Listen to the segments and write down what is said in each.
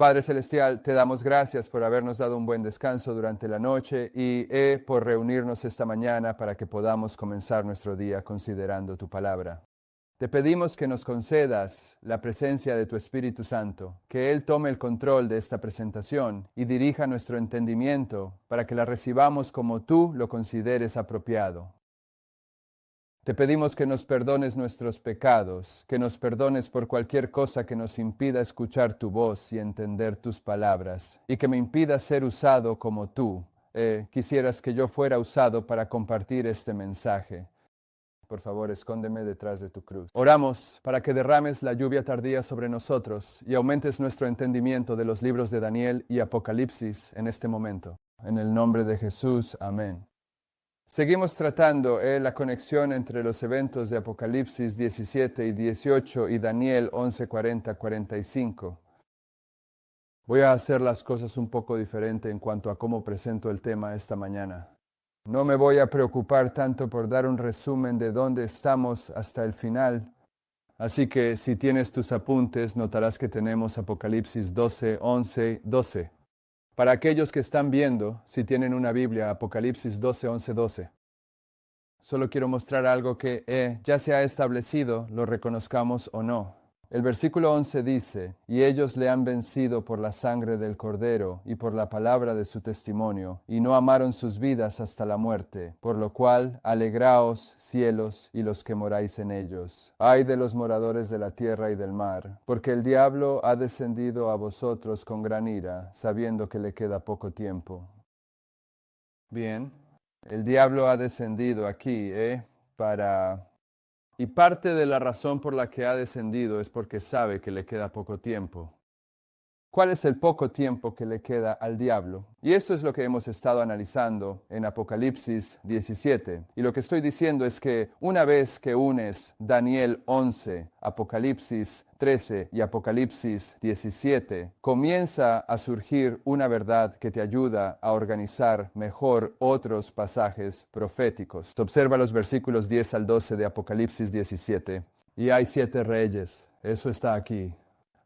Padre Celestial, te damos gracias por habernos dado un buen descanso durante la noche y por reunirnos esta mañana para que podamos comenzar nuestro día considerando tu palabra. Te pedimos que nos concedas la presencia de tu Espíritu Santo, que Él tome el control de esta presentación y dirija nuestro entendimiento para que la recibamos como tú lo consideres apropiado. Te pedimos que nos perdones nuestros pecados, que nos perdones por cualquier cosa que nos impida escuchar tu voz y entender tus palabras, y que me impida ser usado como tú quisieras que yo fuera usado para compartir este mensaje. Por favor, escóndeme detrás de tu cruz. Oramos para que derrames la lluvia tardía sobre nosotros y aumentes nuestro entendimiento de los libros de Daniel y Apocalipsis en este momento. En el nombre de Jesús, amén. Seguimos tratando la conexión entre los eventos de Apocalipsis 17 y 18 y Daniel 11, 40, 45. Voy a hacer las cosas un poco diferente en cuanto a cómo presento el tema esta mañana. No me voy a preocupar tanto por dar un resumen de dónde estamos hasta el final. Así que si tienes tus apuntes, notarás que tenemos Apocalipsis 12, 11, 12. Para aquellos que están viendo, si tienen una Biblia, Apocalipsis 12, 11, 12. Solo quiero mostrar algo que ya se ha establecido, lo reconozcamos o no. El versículo 11 dice, y ellos le han vencido por la sangre del Cordero y por la palabra de su testimonio, y no amaron sus vidas hasta la muerte, por lo cual, alegraos, cielos, y los que moráis en ellos. Ay de los moradores de la tierra y del mar, porque el diablo ha descendido a vosotros con gran ira, sabiendo que le queda poco tiempo. Bien, el diablo ha descendido aquí, Y parte de la razón por la que ha descendido es porque sabe que le queda poco tiempo. ¿Cuál es el poco tiempo que le queda al diablo? Y esto es lo que hemos estado analizando en Apocalipsis 17. Y lo que estoy diciendo es que una vez que unes Daniel 11, Apocalipsis 13 y Apocalipsis 17, comienza a surgir una verdad que te ayuda a organizar mejor otros pasajes proféticos. Observa los versículos 10 al 12 de Apocalipsis 17. Y hay 7 reyes. Eso está aquí.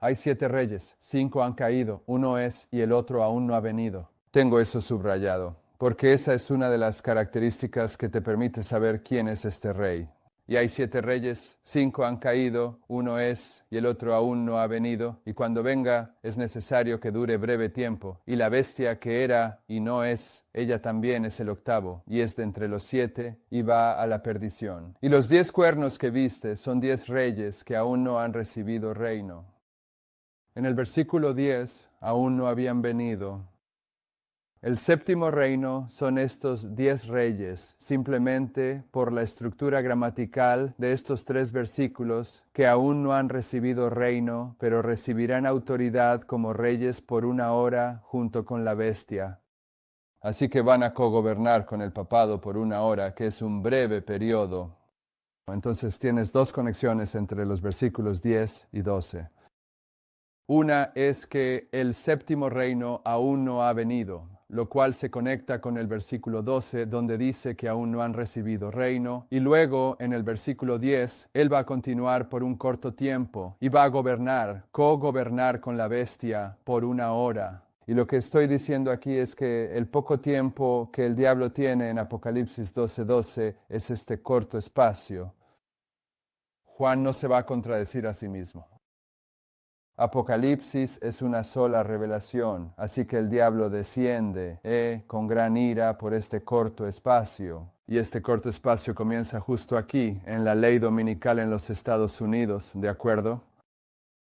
Hay 7 reyes, 5 han caído, uno es y el otro aún no ha venido. Tengo eso subrayado, porque esa es una de las características que te permite saber quién es este rey. Y hay 7 reyes, 5 han caído, uno es y el otro aún no ha venido, y cuando venga es necesario que dure breve tiempo. Y la bestia que era y no es, ella también es el octavo, y es de entre los 7 y va a la perdición. Y los 10 cuernos que viste son 10 reyes que aún no han recibido reino. En el versículo 10, aún no habían venido. El séptimo reino son estos 10 reyes, simplemente por la estructura gramatical de estos 3 versículos, que aún no han recibido reino, pero recibirán autoridad como reyes por una hora junto con la bestia. Así que van a cogobernar con el papado por una hora, que es un breve periodo. Entonces tienes 2 conexiones entre los versículos 10 y 12. Una es que el séptimo reino aún no ha venido, lo cual se conecta con el versículo 12, donde dice que aún no han recibido reino, y luego en el versículo 10, él va a continuar por un corto tiempo y va a gobernar, cogobernar con la bestia por una hora. Y lo que estoy diciendo aquí es que el poco tiempo que el diablo tiene en Apocalipsis 12:12 es este corto espacio. Juan no se va a contradecir a sí mismo. Apocalipsis es una sola revelación, así que el diablo desciende con gran ira por este corto espacio. Y este corto espacio comienza justo aquí, en la ley dominical en los Estados Unidos, ¿de acuerdo?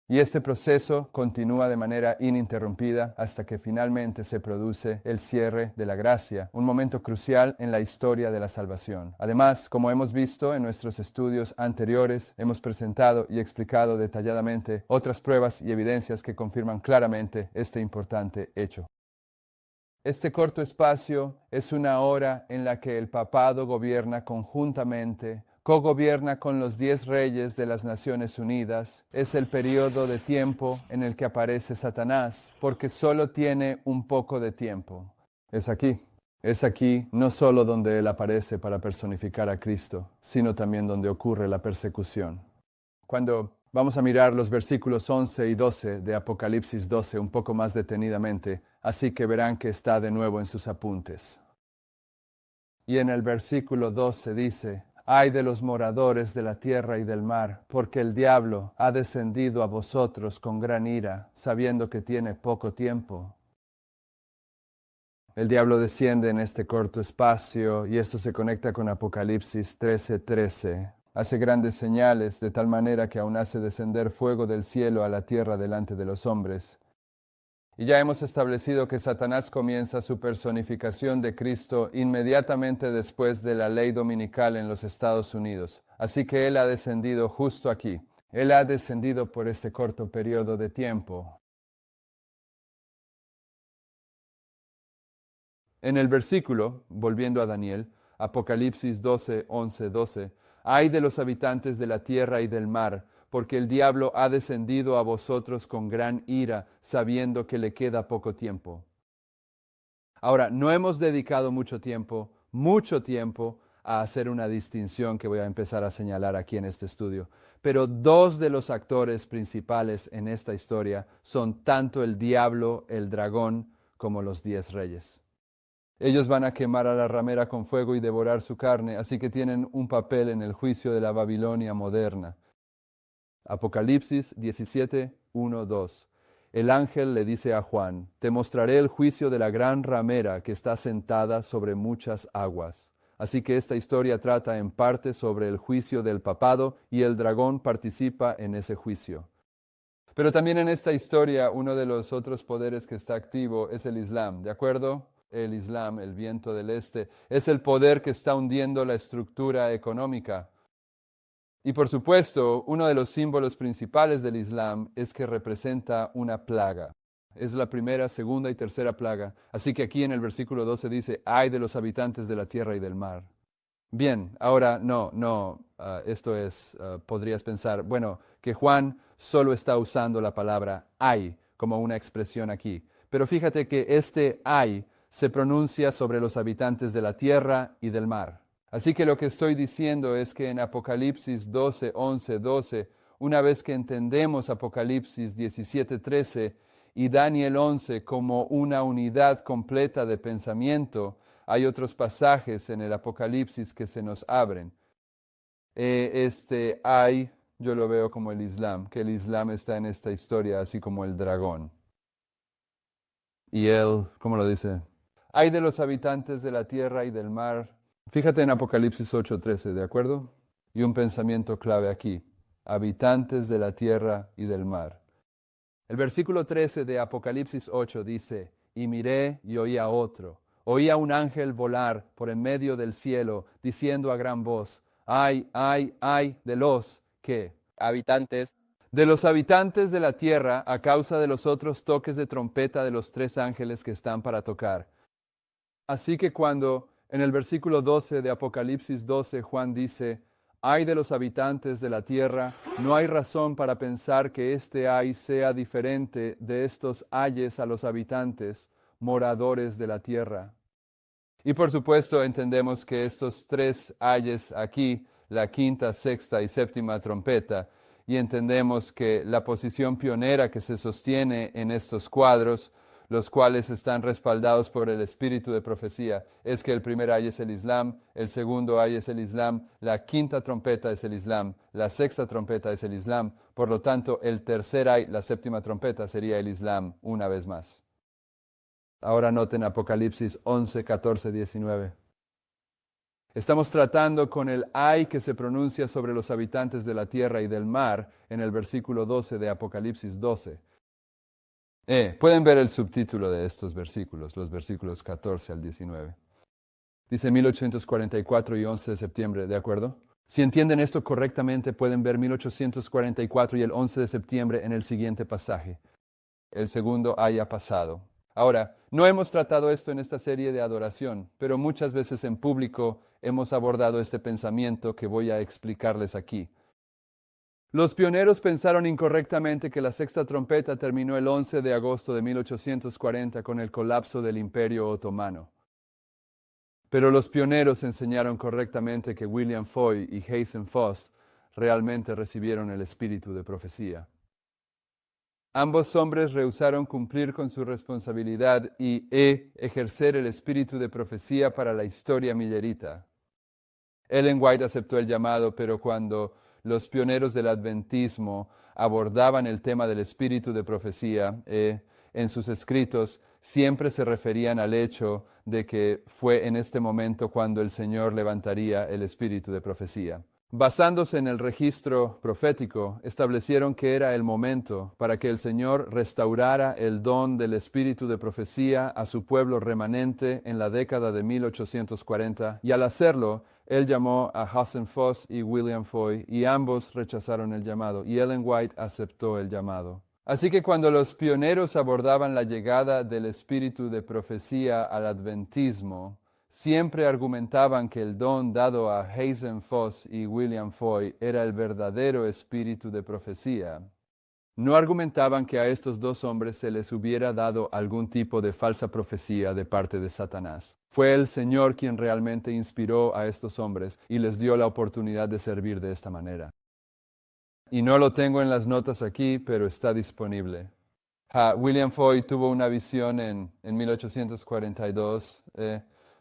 Y este proceso continúa de manera ininterrumpida hasta que finalmente se produce el cierre de la gracia, un momento crucial en la historia de la salvación. Además, como hemos visto en nuestros estudios anteriores, hemos presentado y explicado detalladamente otras pruebas y evidencias que confirman claramente este importante hecho. Este corto espacio es una hora en la que el papado gobierna conjuntamente, cogobierna con los 10 reyes de las Naciones Unidas. Es el periodo de tiempo en el que aparece Satanás, porque solo tiene un poco de tiempo. Es aquí no solo donde él aparece para personificar a Cristo, sino también donde ocurre la persecución. Cuando Vamos a mirar los versículos 11 y 12 de Apocalipsis 12 un poco más detenidamente, así que verán que está de nuevo en sus apuntes. Y en el versículo 12 dice: Ay de los moradores de la tierra y del mar, porque el diablo ha descendido a vosotros con gran ira, sabiendo que tiene poco tiempo. El diablo desciende en este corto espacio, y esto se conecta con Apocalipsis 13:13. Hace grandes señales, de tal manera que aún hace descender fuego del cielo a la tierra delante de los hombres. Y ya hemos establecido que Satanás comienza su personificación de Cristo inmediatamente después de la ley dominical en los Estados Unidos. Así que Él ha descendido justo aquí. Él ha descendido por este corto periodo de tiempo. En el versículo, volviendo a Daniel, Apocalipsis 12, 11, 12, ay de los habitantes de la tierra y del mar, porque el diablo ha descendido a vosotros con gran ira, sabiendo que le queda poco tiempo. Ahora, no hemos dedicado mucho tiempo, a hacer una distinción que voy a empezar a señalar aquí en este estudio. Pero dos de los actores principales en esta historia son tanto el diablo, el dragón, como los 10 reyes. Ellos van a quemar a la ramera con fuego y devorar su carne, así que tienen un papel en el juicio de la Babilonia moderna. Apocalipsis 17, 1, 2. El ángel le dice a Juan: Te mostraré el juicio de la gran ramera que está sentada sobre muchas aguas. Así que esta historia trata en parte sobre el juicio del papado y el dragón participa en ese juicio. Pero también en esta historia uno de los otros poderes que está activo es el Islam, ¿de acuerdo? El Islam, el viento del este, es el poder que está hundiendo la estructura económica. Y por supuesto, uno de los símbolos principales del Islam es que representa una plaga. Es la primera, segunda y tercera plaga. Así que aquí en el versículo 12 dice: ay de los habitantes de la tierra y del mar. Bien, ahora podrías pensar, bueno, que Juan solo está usando la palabra ay como una expresión aquí. Pero fíjate que este ay se pronuncia sobre los habitantes de la tierra y del mar. Así que lo que estoy diciendo es que en Apocalipsis 12, 11, 12, una vez que entendemos Apocalipsis 17, 13 y Daniel 11 como una unidad completa de pensamiento, hay otros pasajes en el Apocalipsis que se nos abren. Yo lo veo como el Islam, que el Islam está en esta historia, así como el dragón. Y él, ¿cómo lo dice? Hay de los habitantes de la tierra y del mar. Fíjate en Apocalipsis 8:13, ¿de acuerdo? Y un pensamiento clave aquí: habitantes de la tierra y del mar. El versículo 13 de Apocalipsis 8 dice: y miré y oí a otro. Oí a un ángel volar por en medio del cielo, diciendo a gran voz: ay, ay, ay de los ¿qué? Habitantes. De los habitantes de la tierra, a causa de los otros toques de trompeta de los 3 ángeles que están para tocar. Así que cuando en el versículo 12 de Apocalipsis 12 Juan dice: ay de los habitantes de la tierra, no hay razón para pensar que este ay sea diferente de estos ayes a los habitantes, moradores de la tierra. Y por supuesto entendemos que estos 3 ayes aquí, la quinta, sexta y séptima trompeta, y entendemos que la posición pionera que se sostiene en estos cuadros, los cuales están respaldados por el espíritu de profecía, es que el primer ay es el Islam, el segundo ay es el Islam, la quinta trompeta es el Islam, la sexta trompeta es el Islam, por lo tanto el tercer ay, la séptima trompeta, sería el Islam una vez más. Ahora noten Apocalipsis 11, 14, 19. Estamos tratando con el ay que se pronuncia sobre los habitantes de la tierra y del mar en el versículo 12 de Apocalipsis 12. Pueden ver el subtítulo de estos versículos, los versículos 14 al 19. Dice 1844 y 11 de septiembre, ¿de acuerdo? Si entienden esto correctamente, pueden ver 1844 y el 11 de septiembre en el siguiente pasaje. El segundo ay ha pasado. Ahora, no hemos tratado esto en esta serie de adoración, pero muchas veces en público hemos abordado este pensamiento que voy a explicarles aquí. Los pioneros pensaron incorrectamente que la sexta trompeta terminó el 11 de agosto de 1840 con el colapso del Imperio Otomano. Pero los pioneros enseñaron correctamente que William Foy y Hazen Foss realmente recibieron el espíritu de profecía. Ambos hombres rehusaron cumplir con su responsabilidad y ejercer el espíritu de profecía para la historia millerita. Ellen White aceptó el llamado, pero cuando los pioneros del adventismo abordaban el tema del espíritu de profecía, en sus escritos siempre se referían al hecho de que fue en este momento cuando el Señor levantaría el espíritu de profecía. Basándose en el registro profético, establecieron que era el momento para que el Señor restaurara el don del espíritu de profecía a su pueblo remanente en la década de 1840, y al hacerlo, él llamó a Hudson Foss y William Foy, y ambos rechazaron el llamado, y Ellen White aceptó el llamado. Así que cuando los pioneros abordaban la llegada del espíritu de profecía al adventismo, siempre argumentaban que el don dado a Hudson Foss y William Foy era el verdadero espíritu de profecía. No argumentaban que a estos dos hombres se les hubiera dado algún tipo de falsa profecía de parte de Satanás. Fue el Señor quien realmente inspiró a estos hombres y les dio la oportunidad de servir de esta manera. Y no lo tengo en las notas aquí, pero está disponible. William Foy tuvo una visión en 1842,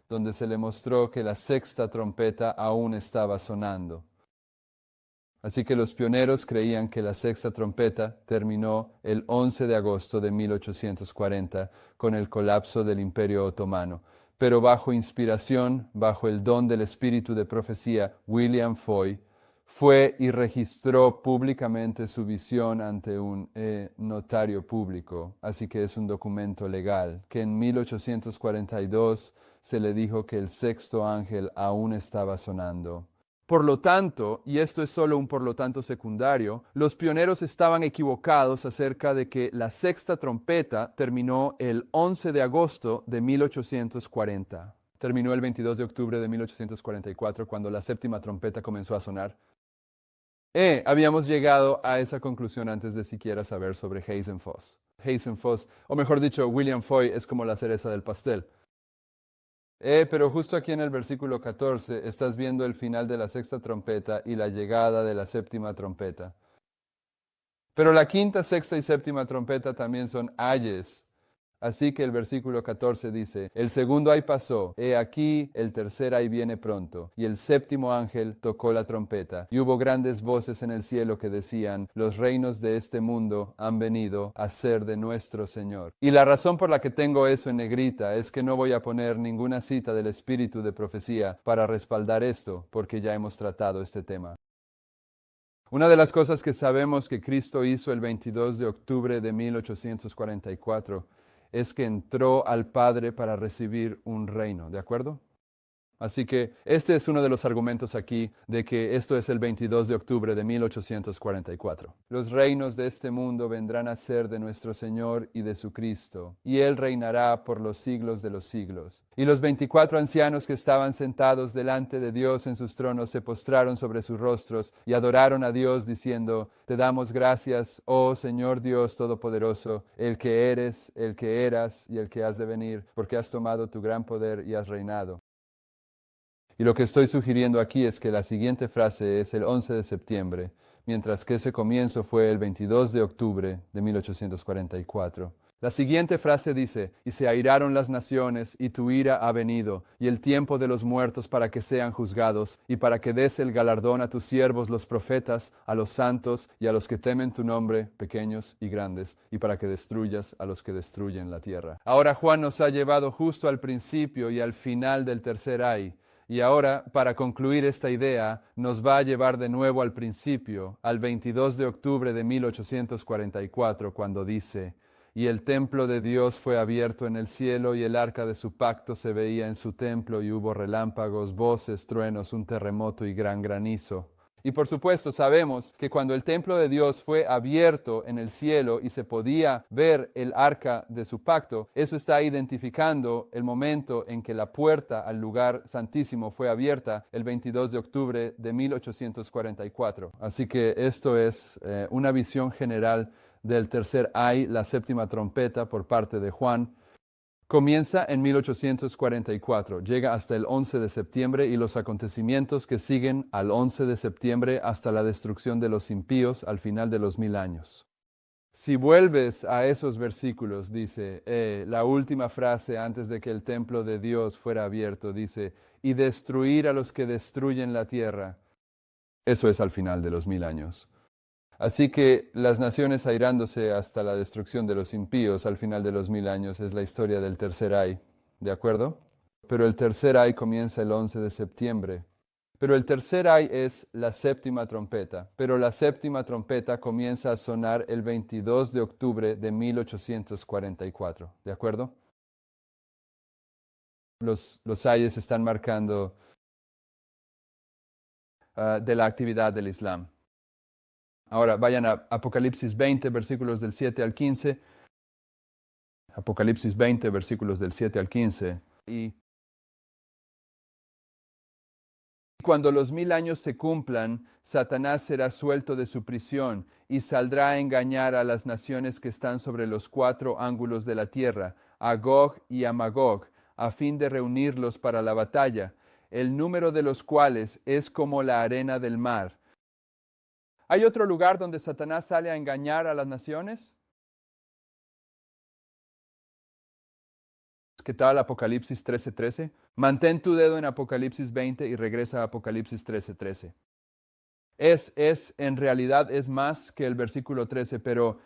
donde se le mostró que la sexta trompeta aún estaba sonando. Así que los pioneros creían que la sexta trompeta terminó el 11 de agosto de 1840 con el colapso del Imperio Otomano. Pero bajo inspiración, bajo el don del espíritu de profecía, William Foy fue y registró públicamente su visión ante un notario público. Así que es un documento legal, que en 1842 se le dijo que el sexto ángel aún estaba sonando. Por lo tanto, y esto es solo un por lo tanto secundario, los pioneros estaban equivocados acerca de que la sexta trompeta terminó el 11 de agosto de 1840. Terminó el 22 de octubre de 1844, cuando la séptima trompeta comenzó a sonar. Habíamos llegado a esa conclusión antes de siquiera saber sobre Hudson Foss. Hudson Foss, o mejor dicho, William Foy, es como la cereza del pastel. Pero justo aquí en el versículo 14 estás viendo el final de la sexta trompeta y la llegada de la séptima trompeta. Pero la quinta, sexta y séptima trompeta también son ayes. Así que el versículo 14 dice, el segundo ay pasó, he aquí el tercer ay viene pronto. Y el séptimo ángel tocó la trompeta, y hubo grandes voces en el cielo que decían, los reinos de este mundo han venido a ser de nuestro Señor. Y la razón por la que tengo eso en negrita es que no voy a poner ninguna cita del espíritu de profecía para respaldar esto, porque ya hemos tratado este tema. Una de las cosas que sabemos que Cristo hizo el 22 de octubre de 1844 es que entró al Padre para recibir un reino, ¿de acuerdo? Así que este es uno de los argumentos aquí de que esto es el 22 de octubre de 1844. Los reinos de este mundo vendrán a ser de nuestro Señor y de su Cristo, y Él reinará por los siglos de los siglos. Y los 24 ancianos que estaban sentados delante de Dios en sus tronos se postraron sobre sus rostros y adoraron a Dios diciendo, te damos gracias, oh Señor Dios Todopoderoso, el que eres, el que eras y el que has de venir, porque has tomado tu gran poder y has reinado. Y lo que estoy sugiriendo aquí es que la siguiente frase es el 11 de septiembre, mientras que ese comienzo fue el 22 de octubre de 1844. La siguiente frase dice, y se airaron las naciones, y tu ira ha venido, y el tiempo de los muertos para que sean juzgados, y para que des el galardón a tus siervos los profetas, a los santos y a los que temen tu nombre, pequeños y grandes, y para que destruyas a los que destruyen la tierra. Ahora Juan nos ha llevado justo al principio y al final del tercer ay. Y ahora, para concluir esta idea, nos va a llevar de nuevo al principio, al 22 de octubre de 1844, cuando dice, y el templo de Dios fue abierto en el cielo y el arca de su pacto se veía en su templo y hubo relámpagos, voces, truenos, un terremoto y gran granizo. Y por supuesto sabemos que cuando el templo de Dios fue abierto en el cielo y se podía ver el arca de su pacto, eso está identificando el momento en que la puerta al lugar santísimo fue abierta el 22 de octubre de 1844. Así que esto es una visión general del tercer ay, la séptima trompeta por parte de Juan. Comienza en 1844, llega hasta el 11 de septiembre y los acontecimientos que siguen al 11 de septiembre hasta la destrucción de los impíos al final de los 1000 años. Si vuelves a esos versículos, dice, la última frase antes de que el templo de Dios fuera abierto, dice, y destruir a los que destruyen la tierra. Eso es al final de los 1000 años. Así que las naciones airándose hasta la destrucción de los impíos al final de los 1000 años es la historia del tercer ay, ¿de acuerdo? Pero el tercer ay comienza el 11 de septiembre. Pero el tercer ay es la séptima trompeta, pero la séptima trompeta comienza a sonar el 22 de octubre de 1844, ¿de acuerdo? Los ayes están marcando de la actividad del Islam. Ahora vayan a Apocalipsis 20, versículos del 7 al 15. Apocalipsis 20, versículos del 7 al 15. Y cuando los 1000 años se cumplan, Satanás será suelto de su prisión y saldrá a engañar a las naciones que están sobre los 4 ángulos de la tierra, a Gog y a Magog, a fin de reunirlos para la batalla, el número de los cuales es como la arena del mar. ¿Hay otro lugar donde Satanás sale a engañar a las naciones? ¿Qué tal Apocalipsis 13:13? Mantén tu dedo en Apocalipsis 20 y regresa a Apocalipsis 13:13. En realidad es más que el versículo 13, pero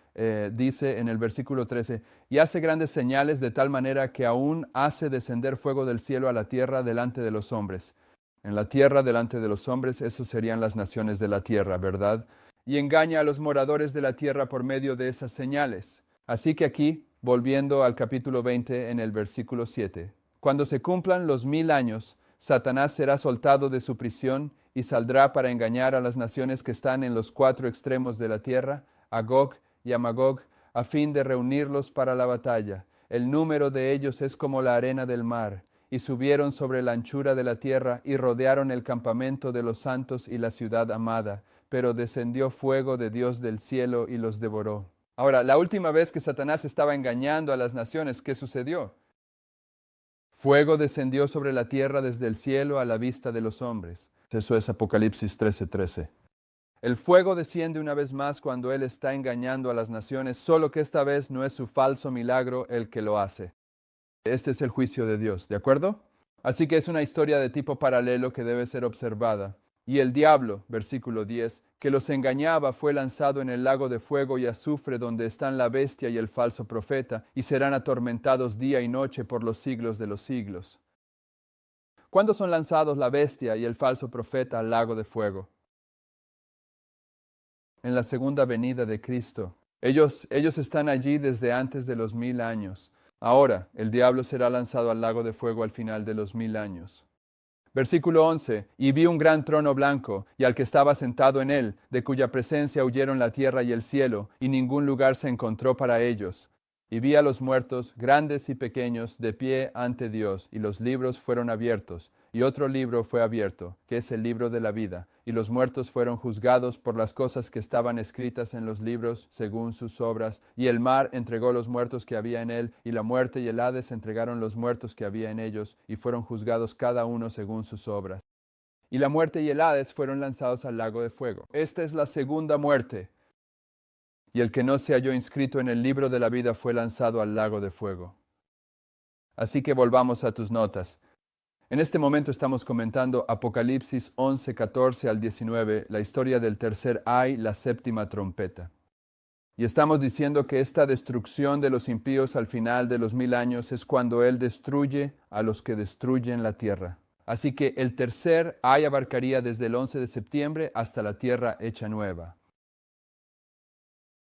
dice en el versículo 13, y hace grandes señales de tal manera que aún hace descender fuego del cielo a la tierra delante de los hombres. En la tierra delante de los hombres, esos serían las naciones de la tierra, ¿verdad? Y engaña a los moradores de la tierra por medio de esas señales. Así que aquí, volviendo al capítulo 20 en el versículo 7, cuando se cumplan los 1000 años, Satanás será soltado de su prisión y saldrá para engañar a las naciones que están en los 4 extremos de la tierra, a Gog y a Magog, a fin de reunirlos para la batalla. El número de ellos es como la arena del mar, y subieron sobre la anchura de la tierra y rodearon el campamento de los santos y la ciudad amada, pero descendió fuego de Dios del cielo y los devoró. Ahora, la última vez que Satanás estaba engañando a las naciones, ¿qué sucedió? Fuego descendió sobre la tierra desde el cielo a la vista de los hombres. Eso es Apocalipsis 13:13. El fuego desciende una vez más cuando Él está engañando a las naciones, solo que esta vez no es su falso milagro el que lo hace. Este es el juicio de Dios, ¿de acuerdo? Así que es una historia de tipo paralelo que debe ser observada. Y el diablo, versículo 10, que los engañaba fue lanzado en el lago de fuego y azufre donde están la bestia y el falso profeta, y serán atormentados día y noche por los siglos de los siglos. ¿Cuándo son lanzados la bestia y el falso profeta al lago de fuego? En la segunda venida de Cristo. Ellos están allí desde antes de los 1000 años. Ahora, el diablo será lanzado al lago de fuego al final de los 1000 años. Versículo 11, y vi un gran trono blanco, y al que estaba sentado en él, de cuya presencia huyeron la tierra y el cielo, y ningún lugar se encontró para ellos. Y vi a los muertos, grandes y pequeños, de pie ante Dios, y los libros fueron abiertos. Y otro libro fue abierto, que es el libro de la vida, y los muertos fueron juzgados por las cosas que estaban escritas en los libros según sus obras. Y el mar entregó los muertos que había en él, y la muerte y el Hades entregaron los muertos que había en ellos, y fueron juzgados cada uno según sus obras. Y la muerte y el Hades fueron lanzados al lago de fuego. Esta es la segunda muerte. Y el que no se halló inscrito en el libro de la vida fue lanzado al lago de fuego. Así que volvamos a tus notas. En este momento estamos comentando Apocalipsis 11, 14 al 19, la historia del tercer ay, la séptima trompeta. Y estamos diciendo que esta destrucción de los impíos al final de los 1000 años es cuando Él destruye a los que destruyen la tierra. Así que el tercer ay abarcaría desde el 11 de septiembre hasta la tierra hecha nueva.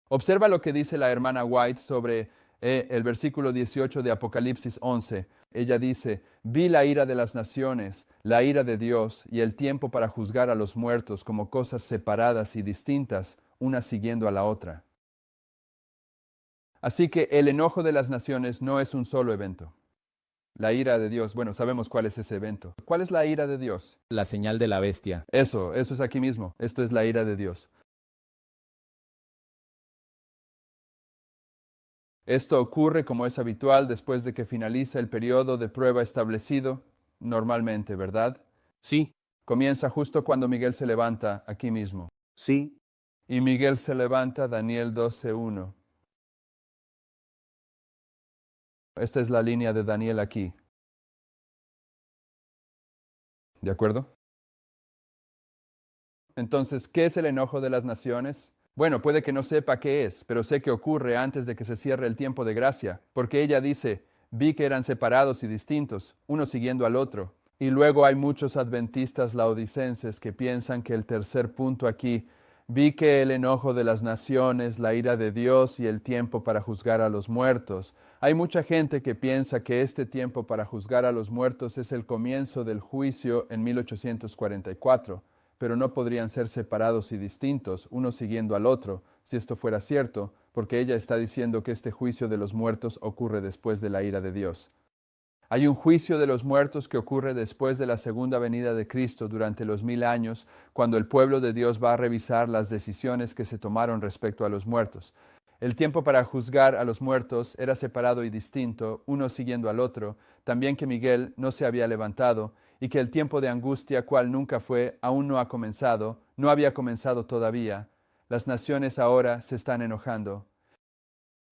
Observa lo que dice la hermana White sobre el versículo 18 de Apocalipsis 11. Ella dice, vi la ira de las naciones, la ira de Dios y el tiempo para juzgar a los muertos como cosas separadas y distintas, una siguiendo a la otra. Así que el enojo de las naciones no es un solo evento. La ira de Dios, bueno, sabemos cuál es ese evento. ¿Cuál es la ira de Dios? La señal de la bestia. Eso es aquí mismo. Esto es la ira de Dios. Esto ocurre, como es habitual, después de que finaliza el periodo de prueba establecido, normalmente, ¿verdad? Sí, Comienza justo cuando Miguel se levanta aquí mismo. sí. Y Miguel se levanta, Daniel 12:1. Esta es la línea de Daniel aquí. ¿De acuerdo? Entonces, ¿qué es el enojo de las naciones? Bueno, puede que no sepa qué es, pero sé que ocurre antes de que se cierre el tiempo de gracia, porque ella dice, vi que eran separados y distintos, uno siguiendo al otro. Y luego hay muchos adventistas laodicenses que piensan que el tercer punto aquí, vi que el enojo de las naciones, la ira de Dios y el tiempo para juzgar a los muertos. Hay mucha gente que piensa que este tiempo para juzgar a los muertos es el comienzo del juicio en 1844, pero no podrían ser separados y distintos, uno siguiendo al otro, si esto fuera cierto, porque ella está diciendo que este juicio de los muertos ocurre después de la ira de Dios. Hay un juicio de los muertos que ocurre después de la segunda venida de Cristo durante los 1000 años, cuando el pueblo de Dios va a revisar las decisiones que se tomaron respecto a los muertos. El tiempo para juzgar a los muertos era separado y distinto, uno siguiendo al otro, también que Miguel no se había levantado, y que el tiempo de angustia, cual nunca fue, aún no ha comenzado, no había comenzado todavía. Las naciones ahora se están enojando.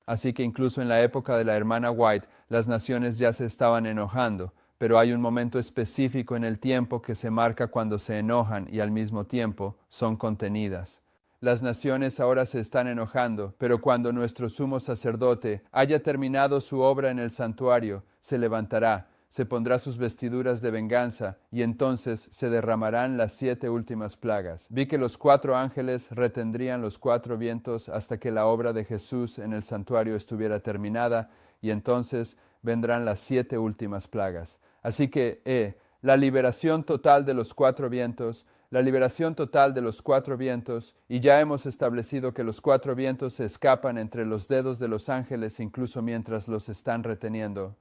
Así que incluso en la época de la hermana White, las naciones ya se estaban enojando, pero hay un momento específico en el tiempo que se marca cuando se enojan y al mismo tiempo son contenidas. Las naciones ahora se están enojando, pero cuando nuestro sumo sacerdote haya terminado su obra en el santuario, se levantará, se pondrá sus vestiduras de venganza, y entonces se derramarán las 7 últimas plagas. Vi que los 4 ángeles retendrían los 4 vientos hasta que la obra de Jesús en el santuario estuviera terminada, y entonces vendrán las 7 últimas plagas. Así que, la liberación total de los 4 vientos, la liberación total de los 4 vientos, y ya hemos establecido que los 4 vientos se escapan entre los dedos de los ángeles incluso mientras los están reteniendo.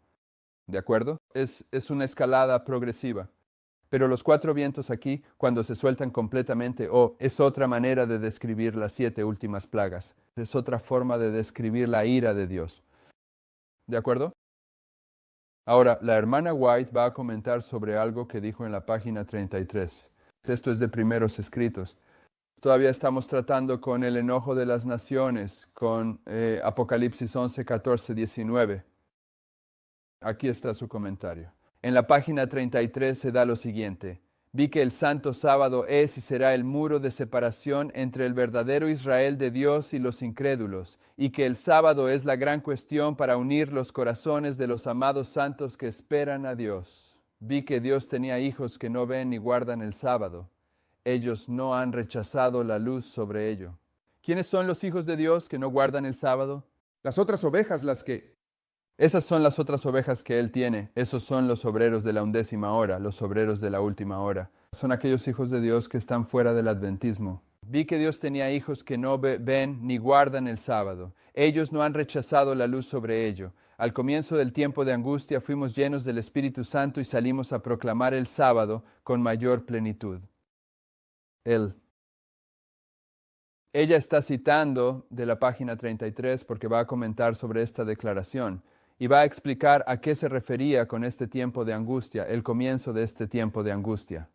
¿De acuerdo? Es una escalada progresiva. Pero los 4 vientos aquí, cuando se sueltan completamente, es otra manera de describir las 7 últimas plagas. Es otra forma de describir la ira de Dios. ¿De acuerdo? Ahora, la hermana White va a comentar sobre algo que dijo en la página 33. Esto es de Primeros Escritos. Todavía estamos tratando con el enojo de las naciones, con Apocalipsis 11, 14, 19. Aquí está su comentario. En la página 33 se da lo siguiente. Vi que el santo sábado es y será el muro de separación entre el verdadero Israel de Dios y los incrédulos, y que el sábado es la gran cuestión para unir los corazones de los amados santos que esperan a Dios. Vi que Dios tenía hijos que no ven ni guardan el sábado. Ellos no han rechazado la luz sobre ello. ¿Quiénes son los hijos de Dios que no guardan el sábado? Las otras ovejas, Esas son las otras ovejas que Él tiene. Esos son los obreros de la 11ª hora, los obreros de la última hora. Son aquellos hijos de Dios que están fuera del adventismo. Vi que Dios tenía hijos que no ven ni guardan el sábado. Ellos no han rechazado la luz sobre ello. Al comienzo del tiempo de angustia fuimos llenos del Espíritu Santo y salimos a proclamar el sábado con mayor plenitud. Ella está citando de la página 33 porque va a comentar sobre esta declaración y va a explicar a qué se refería con este tiempo de angustia, el comienzo de este tiempo de angustia.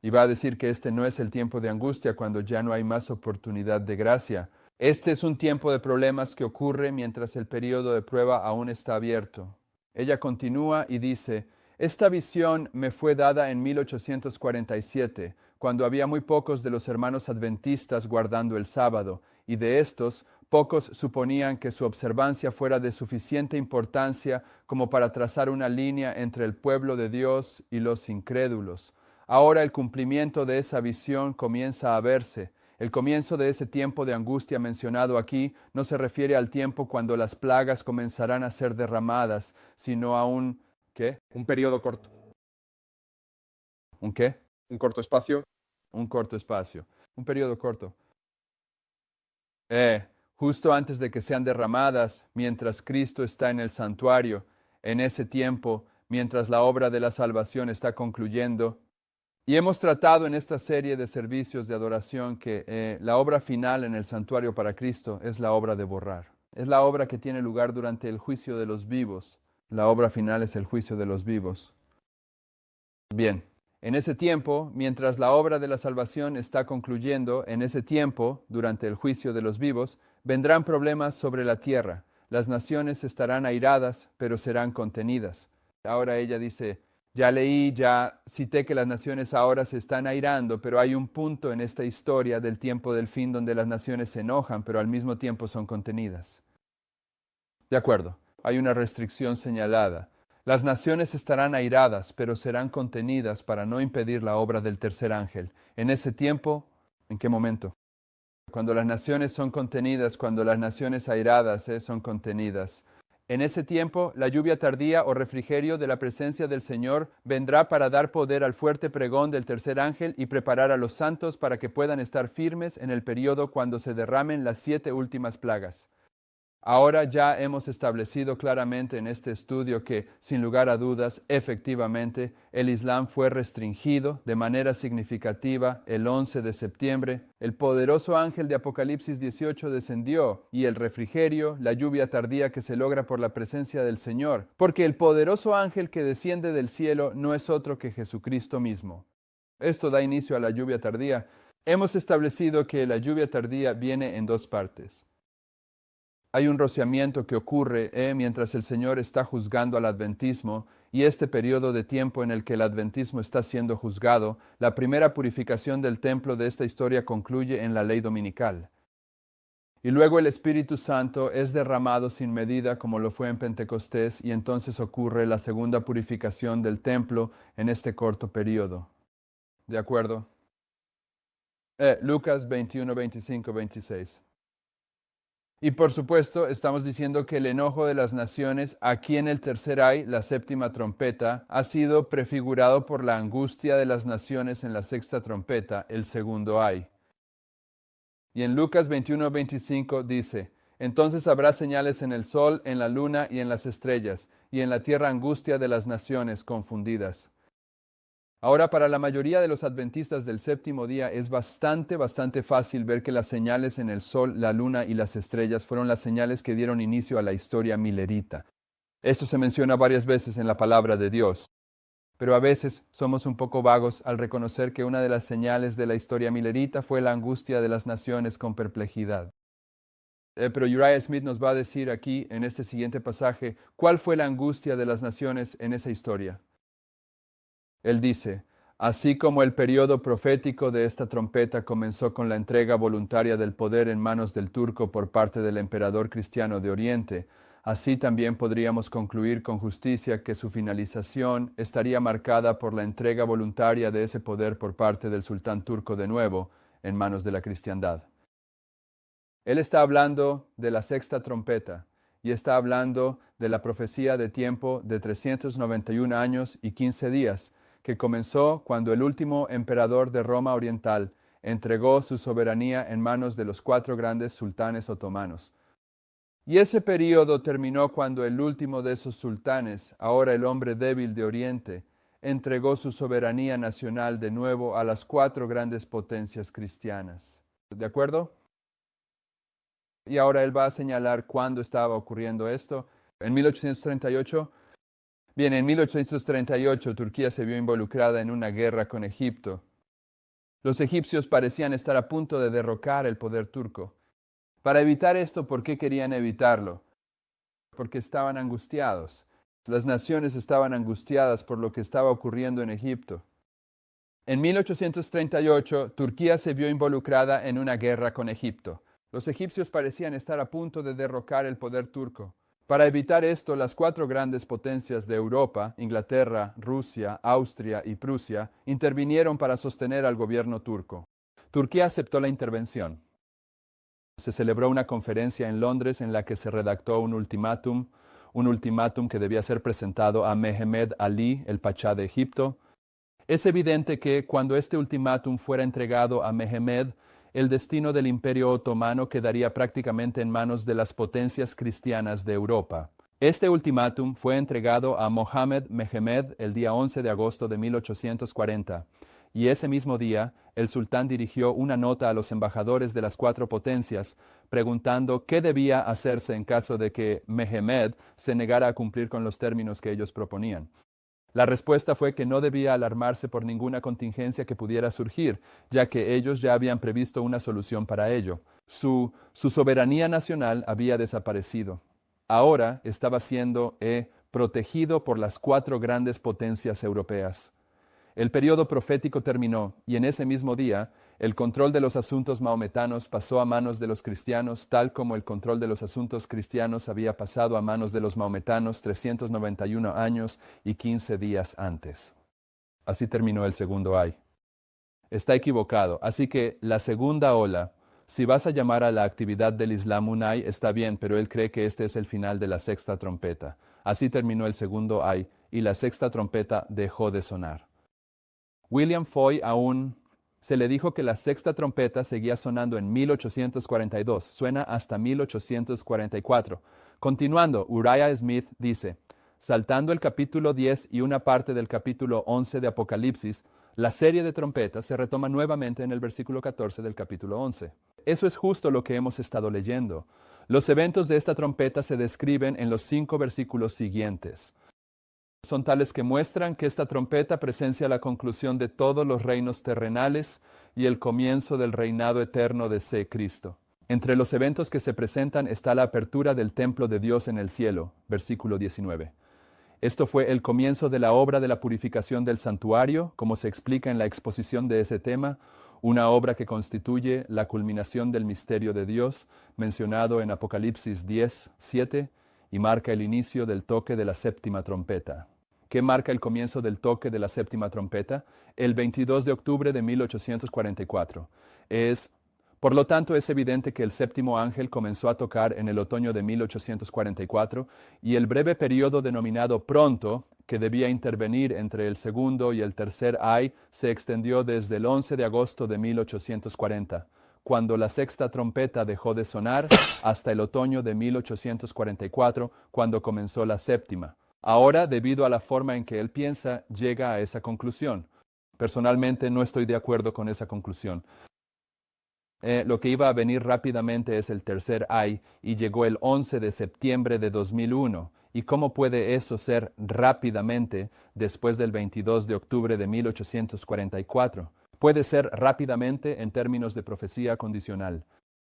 Y va a decir que este no es el tiempo de angustia cuando ya no hay más oportunidad de gracia. Este es un tiempo de problemas que ocurre mientras el periodo de prueba aún está abierto. Ella continúa y dice, esta visión me fue dada en 1847, cuando había muy pocos de los hermanos adventistas guardando el sábado, y de estos, pocos suponían que su observancia fuera de suficiente importancia como para trazar una línea entre el pueblo de Dios y los incrédulos. Ahora el cumplimiento de esa visión comienza a verse. El comienzo de ese tiempo de angustia mencionado aquí no se refiere al tiempo cuando las plagas comenzarán a ser derramadas, sino a un... ¿qué? un periodo corto, ¿Un qué? un corto espacio. Un corto espacio. Un periodo corto. Justo antes de que sean derramadas, mientras Cristo está en el santuario, en ese tiempo, mientras la obra de la salvación está concluyendo. Y hemos tratado en esta serie de servicios de adoración que la obra final en el santuario para Cristo es la obra de borrar. Es la obra que tiene lugar durante el juicio de los vivos. La obra final es el juicio de los vivos. Bien, en ese tiempo, mientras la obra de la salvación está concluyendo, en ese tiempo, durante el juicio de los vivos, vendrán problemas sobre la tierra. Las naciones estarán airadas, pero serán contenidas. Ahora ella dice, ya leí, ya cité que las naciones ahora se están airando, pero hay un punto en esta historia del tiempo del fin donde las naciones se enojan, pero al mismo tiempo son contenidas. De acuerdo, hay una restricción señalada. Las naciones estarán airadas, pero serán contenidas para no impedir la obra del tercer ángel. En ese tiempo, ¿en qué momento? Cuando las naciones son contenidas, cuando las naciones airadas son contenidas. En ese tiempo, la lluvia tardía o refrigerio de la presencia del Señor vendrá para dar poder al fuerte pregón del tercer ángel y preparar a los santos para que puedan estar firmes en el periodo cuando se derramen las 7 últimas plagas. Ahora ya hemos establecido claramente en este estudio que, sin lugar a dudas, efectivamente, el Islam fue restringido de manera significativa el 11 de septiembre. El poderoso ángel de Apocalipsis 18 descendió y el refrigerio, la lluvia tardía que se logra por la presencia del Señor, porque el poderoso ángel que desciende del cielo no es otro que Jesucristo mismo. Esto da inicio a la lluvia tardía. Hemos establecido que la lluvia tardía viene en 2 partes. Hay un rociamiento que ocurre mientras el Señor está juzgando al adventismo y este periodo de tiempo en el que el adventismo está siendo juzgado, la primera purificación del templo de esta historia concluye en la ley dominical. Y luego el Espíritu Santo es derramado sin medida como lo fue en Pentecostés y entonces ocurre la segunda purificación del templo en este corto periodo. ¿De acuerdo? Lucas 21, 25, 26. Y por supuesto, estamos diciendo que el enojo de las naciones, aquí en el tercer ay, la séptima trompeta, ha sido prefigurado por la angustia de las naciones en la sexta trompeta, el segundo ay. Y en Lucas 21:25 dice, entonces habrá señales en el sol, en la luna y en las estrellas, y en la tierra angustia de las naciones confundidas. Ahora, para la mayoría de los adventistas del séptimo día es bastante fácil ver que las señales en el sol, la luna y las estrellas fueron las señales que dieron inicio a la historia milerita. Esto se menciona varias veces en la palabra de Dios. Pero a veces somos un poco vagos al reconocer que una de las señales de la historia milerita fue la angustia de las naciones con perplejidad. Pero Uriah Smith nos va a decir aquí, en este siguiente pasaje, cuál fue la angustia de las naciones en esa historia. Él dice, así como el periodo profético de esta trompeta comenzó con la entrega voluntaria del poder en manos del turco por parte del emperador cristiano de Oriente, así también podríamos concluir con justicia que su finalización estaría marcada por la entrega voluntaria de ese poder por parte del sultán turco de nuevo en manos de la cristiandad. Él está hablando de la sexta trompeta y está hablando de la profecía de tiempo de 391 años y 15 días, que comenzó cuando el último emperador de Roma Oriental entregó su soberanía en manos de los 4 grandes sultanes otomanos. Y ese período terminó cuando el último de esos sultanes, ahora el hombre débil de Oriente, entregó su soberanía nacional de nuevo a las 4 grandes potencias cristianas. ¿De acuerdo? Y ahora él va a señalar cuándo estaba ocurriendo esto. En 1838, en 1838 Turquía se vio involucrada en una guerra con Egipto. Los egipcios parecían estar a punto de derrocar el poder turco. Para evitar esto, ¿por qué querían evitarlo? Porque estaban angustiados. Las naciones estaban angustiadas por lo que estaba ocurriendo en Egipto. En 1838, Turquía se vio involucrada en una guerra con Egipto. Los egipcios parecían estar a punto de derrocar el poder turco. Para evitar esto, las 4 grandes potencias de Europa, Inglaterra, Rusia, Austria y Prusia, intervinieron para sostener al gobierno turco. Turquía aceptó la intervención. Se celebró una conferencia en Londres en la que se redactó un ultimátum que debía ser presentado a Mehemed Ali, el pachá de Egipto. Es evidente que cuando este ultimátum fuera entregado a Mehemed, el destino del Imperio Otomano quedaría prácticamente en manos de las potencias cristianas de Europa. Este ultimátum fue entregado a Mohammed Mehemed el día 11 de agosto de 1840, y ese mismo día el sultán dirigió una nota a los embajadores de las 4 potencias, preguntando qué debía hacerse en caso de que Mehmed se negara a cumplir con los términos que ellos proponían. La respuesta fue que no debía alarmarse por ninguna contingencia que pudiera surgir, ya que ellos ya habían previsto una solución para ello. Su soberanía nacional había desaparecido. Ahora estaba siendo protegido por las 4 grandes potencias europeas. El periodo profético terminó y en ese mismo día el control de los asuntos mahometanos pasó a manos de los cristianos, tal como el control de los asuntos cristianos había pasado a manos de los mahometanos 391 años y 15 días antes. Así terminó el segundo ay. Está equivocado, así que la segunda ola, si vas a llamar a la actividad del Islam un ay, está bien, pero él cree que este es el final de la sexta trompeta. Así terminó el segundo ay y la sexta trompeta dejó de sonar. William Foy aún se le dijo que la sexta trompeta seguía sonando en 1842, suena hasta 1844. Continuando, Uriah Smith dice, saltando el capítulo 10 y una parte del capítulo 11 de Apocalipsis, la serie de trompetas se retoma nuevamente en el versículo 14 del capítulo 11. Eso es justo lo que hemos estado leyendo. Los eventos de esta trompeta se describen en los 5 versículos siguientes. Son tales que muestran que esta trompeta presencia la conclusión de todos los reinos terrenales y el comienzo del reinado eterno de Cristo. Entre los eventos que se presentan está la apertura del templo de Dios en el cielo, versículo 19. Esto fue el comienzo de la obra de la purificación del santuario, como se explica en la exposición de ese tema, una obra que constituye la culminación del misterio de Dios, mencionado en Apocalipsis 10, 7, y marca el inicio del toque de la séptima trompeta. ¿Qué marca el comienzo del toque de la séptima trompeta? El 22 de octubre de 1844. Por lo tanto, es evidente que el séptimo ángel comenzó a tocar en el otoño de 1844 y el breve periodo denominado pronto, que debía intervenir entre el segundo y el tercer ay, se extendió desde el 11 de agosto de 1840. Cuando la sexta trompeta dejó de sonar, hasta el otoño de 1844, cuando comenzó la séptima. Ahora, debido a la forma en que él piensa, llega a esa conclusión. Personalmente no estoy de acuerdo con esa conclusión. Lo que iba a venir rápidamente es el tercer ay, y llegó el 11 de septiembre de 2001. ¿Y cómo puede eso ser rápidamente después del 22 de octubre de 1844? Puede ser rápidamente en términos de profecía condicional.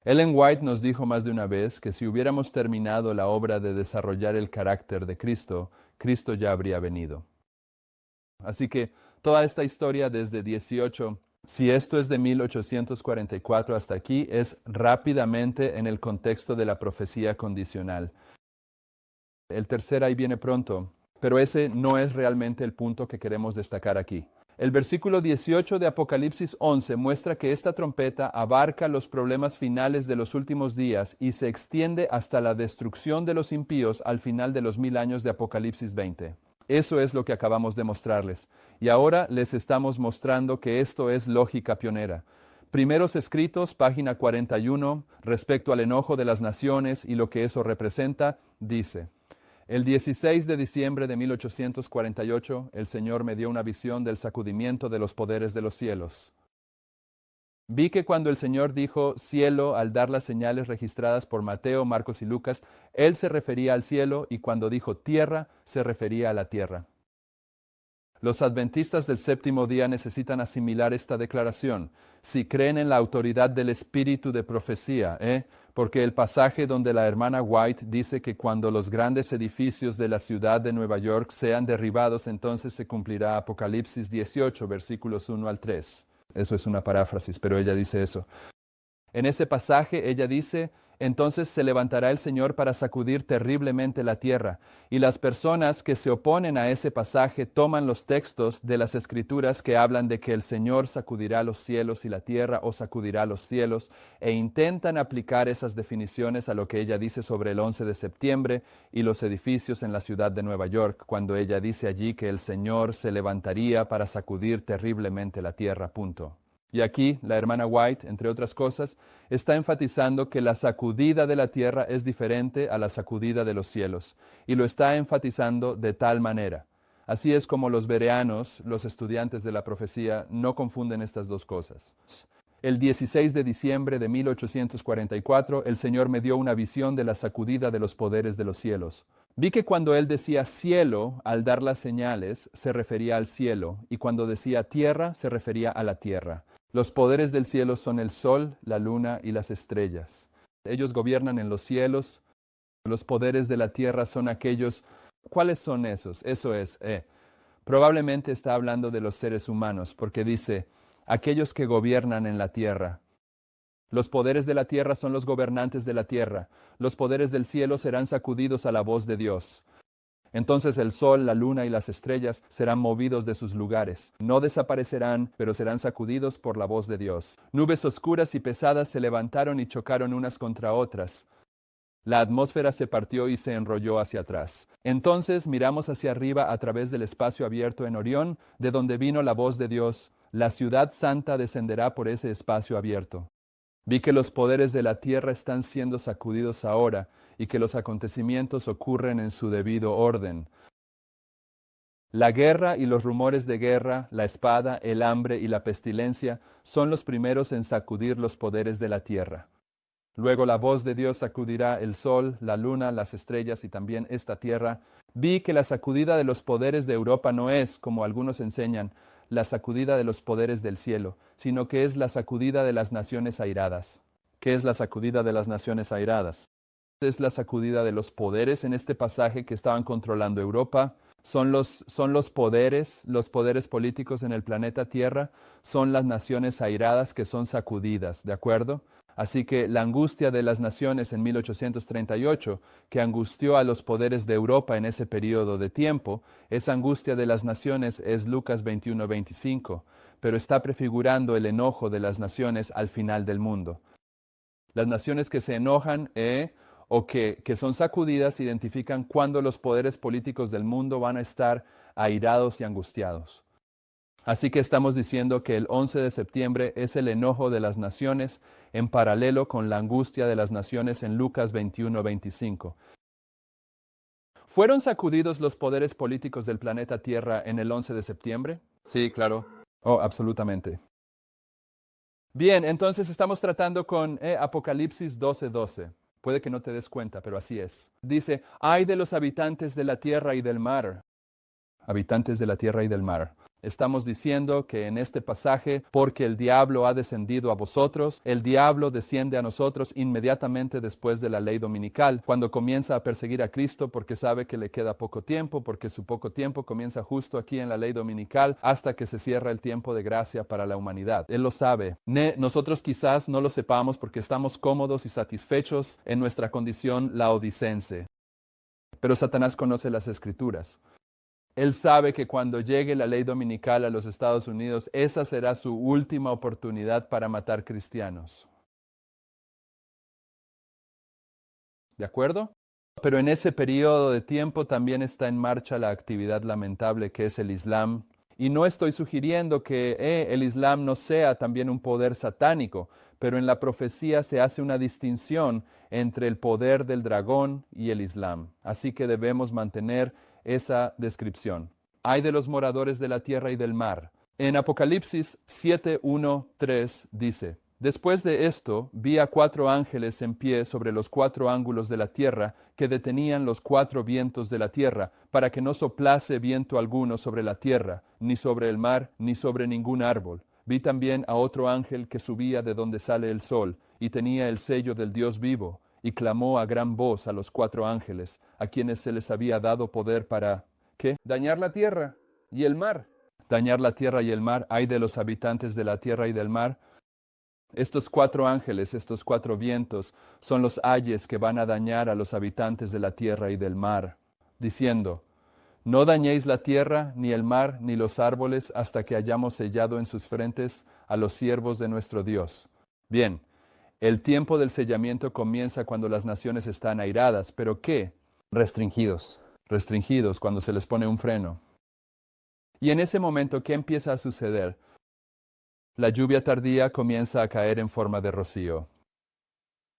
Ellen White nos dijo más de una vez que si hubiéramos terminado la obra de desarrollar el carácter de Cristo, Cristo ya habría venido. Así que toda esta historia desde 18, si esto es de 1844 hasta aquí, es rápidamente en el contexto de la profecía condicional. El tercer ahí viene pronto, pero ese no es realmente el punto que queremos destacar aquí. El versículo 18 de Apocalipsis 11 muestra que esta trompeta abarca los problemas finales de los últimos días y se extiende hasta la destrucción de los impíos al final de los 1000 años de Apocalipsis 20. Eso es lo que acabamos de mostrarles. Y ahora les estamos mostrando que esto es lógica pionera. Primeros Escritos, página 41, respecto al enojo de las naciones y lo que eso representa, dice: el 16 de diciembre de 1848, el Señor me dio una visión del sacudimiento de los poderes de los cielos. Vi que cuando el Señor dijo cielo al dar las señales registradas por Mateo, Marcos y Lucas, Él se refería al cielo, y cuando dijo tierra, se refería a la tierra. Los adventistas del séptimo día necesitan asimilar esta declaración, si creen en la autoridad del espíritu de profecía, porque el pasaje donde la hermana White dice que cuando los grandes edificios de la ciudad de Nueva York sean derribados, entonces se cumplirá Apocalipsis 18, versículos 1 al 3. Eso es una paráfrasis, pero ella dice eso. En ese pasaje ella dice: entonces se levantará el Señor para sacudir terriblemente la tierra. Y las personas que se oponen a ese pasaje toman los textos de las Escrituras que hablan de que el Señor sacudirá los cielos y la tierra, o sacudirá los cielos, e intentan aplicar esas definiciones a lo que ella dice sobre el 11 de septiembre y los edificios en la ciudad de Nueva York, cuando ella dice allí que el Señor se levantaría para sacudir terriblemente la tierra, punto. Y aquí la hermana White, entre otras cosas, está enfatizando que la sacudida de la tierra es diferente a la sacudida de los cielos, y lo está enfatizando de tal manera. Así es como los bereanos, los estudiantes de la profecía, no confunden estas dos cosas. El 16 de diciembre de 1844, el Señor me dio una visión de la sacudida de los poderes de los cielos. Vi que cuando Él decía cielo, al dar las señales, se refería al cielo, y cuando decía tierra, se refería a la tierra. Los poderes del cielo son el sol, la luna y las estrellas. Ellos gobiernan en los cielos. Los poderes de la tierra son aquellos. ¿Cuáles son esos? Eso es, probablemente está hablando de los seres humanos, porque dice, aquellos que gobiernan en la tierra. Los poderes de la tierra son los gobernantes de la tierra. Los poderes del cielo serán sacudidos a la voz de Dios. Entonces el sol, la luna y las estrellas serán movidos de sus lugares. No desaparecerán, pero serán sacudidos por la voz de Dios. Nubes oscuras y pesadas se levantaron y chocaron unas contra otras. La atmósfera se partió y se enrolló hacia atrás. Entonces miramos hacia arriba a través del espacio abierto en Orión, de donde vino la voz de Dios. La ciudad santa descenderá por ese espacio abierto. Vi que los poderes de la tierra están siendo sacudidos ahora y que los acontecimientos ocurren en su debido orden. La guerra y los rumores de guerra, la espada, el hambre y la pestilencia son los primeros en sacudir los poderes de la tierra. Luego la voz de Dios sacudirá el sol, la luna, las estrellas y también esta tierra. Vi que la sacudida de los poderes de Europa no es, como algunos enseñan, la sacudida de los poderes del cielo, sino que es la sacudida de las naciones airadas. ¿Qué es la sacudida de las naciones airadas? Es la sacudida de los poderes en este pasaje que estaban controlando Europa. Son los poderes políticos en el planeta Tierra, son las naciones airadas que son sacudidas, ¿de acuerdo? Así que la angustia de las naciones en 1838, que angustió a los poderes de Europa en ese periodo de tiempo, esa angustia de las naciones es Lucas 21:25, pero está prefigurando el enojo de las naciones al final del mundo. Las naciones que se enojan o que son sacudidas identifican cuándo los poderes políticos del mundo van a estar airados y angustiados. Así que estamos diciendo que el 11 de septiembre es el enojo de las naciones en paralelo con la angustia de las naciones en Lucas 21:25. ¿Fueron sacudidos los poderes políticos del planeta Tierra en el 11 de septiembre? Sí, claro. Oh, absolutamente. Bien, entonces estamos tratando con Apocalipsis 12:12. Puede que no te des cuenta, pero así es. Dice, ay de los habitantes de la tierra y del mar. Habitantes de la tierra y del mar. Estamos diciendo que en este pasaje, porque el diablo ha descendido a vosotros, el diablo desciende a nosotros inmediatamente después de la ley dominical, cuando comienza a perseguir a Cristo porque sabe que le queda poco tiempo, porque su poco tiempo comienza justo aquí en la ley dominical hasta que se cierra el tiempo de gracia para la humanidad. Él lo sabe. Nosotros quizás no lo sepamos porque estamos cómodos y satisfechos en nuestra condición laodicense. Pero Satanás conoce las Escrituras. Él sabe que cuando llegue la ley dominical a los Estados Unidos, esa será su última oportunidad para matar cristianos. ¿De acuerdo? Pero en ese periodo de tiempo también está en marcha la actividad lamentable que es el Islam. Y no estoy sugiriendo que el Islam no sea también un poder satánico, pero en la profecía se hace una distinción entre el poder del dragón y el Islam. Así que debemos mantener esa descripción. Hay de los moradores de la tierra y del mar. En Apocalipsis 7:1-3 dice, después de esto vi a 4 ángeles en pie sobre los 4 ángulos de la tierra que detenían los 4 vientos de la tierra para que no soplase viento alguno sobre la tierra, ni sobre el mar, ni sobre ningún árbol. Vi también a otro ángel que subía de donde sale el sol y tenía el sello del Dios vivo. Y clamó a gran voz a los 4 ángeles, a quienes se les había dado poder para, ¿qué? Dañar la tierra y el mar. Dañar la tierra y el mar, ay de los habitantes de la tierra y del mar. Estos 4 ángeles, estos 4 vientos, son los ayes que van a dañar a los habitantes de la tierra y del mar, diciendo, no dañéis la tierra, ni el mar, ni los árboles, hasta que hayamos sellado en sus frentes a los siervos de nuestro Dios. Bien. El tiempo del sellamiento comienza cuando las naciones están airadas, ¿pero qué? Restringidos cuando se les pone un freno. Y en ese momento, ¿qué empieza a suceder? La lluvia tardía comienza a caer en forma de rocío.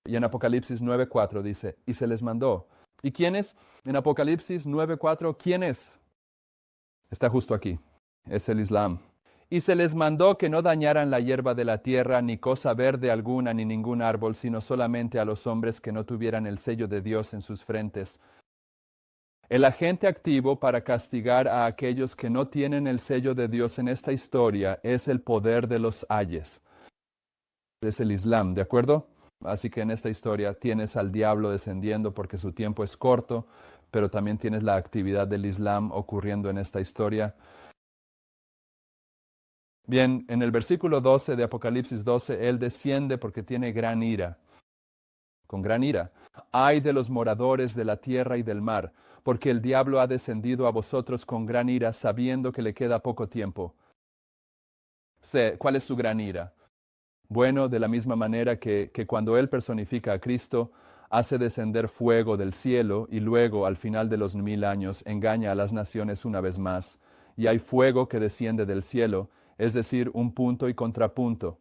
Y en Apocalipsis 9:4 dice, y se les mandó. ¿Y quién es? En Apocalipsis 9:4, ¿quién es? Está justo aquí. Es el Islam. Y se les mandó que no dañaran la hierba de la tierra, ni cosa verde alguna, ni ningún árbol, sino solamente a los hombres que no tuvieran el sello de Dios en sus frentes. El agente activo para castigar a aquellos que no tienen el sello de Dios en esta historia es el poder de los ayes. Es el Islam, ¿de acuerdo? Así que en esta historia tienes al diablo descendiendo porque su tiempo es corto, pero también tienes la actividad del Islam ocurriendo en esta historia. Bien, en el versículo 12 de Apocalipsis 12, Él desciende porque tiene gran ira. Con gran ira. Ay de los moradores de la tierra y del mar, porque el diablo ha descendido a vosotros con gran ira, sabiendo que le queda poco tiempo. ¿Cuál es su gran ira? Bueno, de la misma manera que cuando Él personifica a Cristo, hace descender fuego del cielo y luego, al final de los 1000 años, engaña a las naciones una vez más. Y hay fuego que desciende del cielo, es decir, un punto y contrapunto.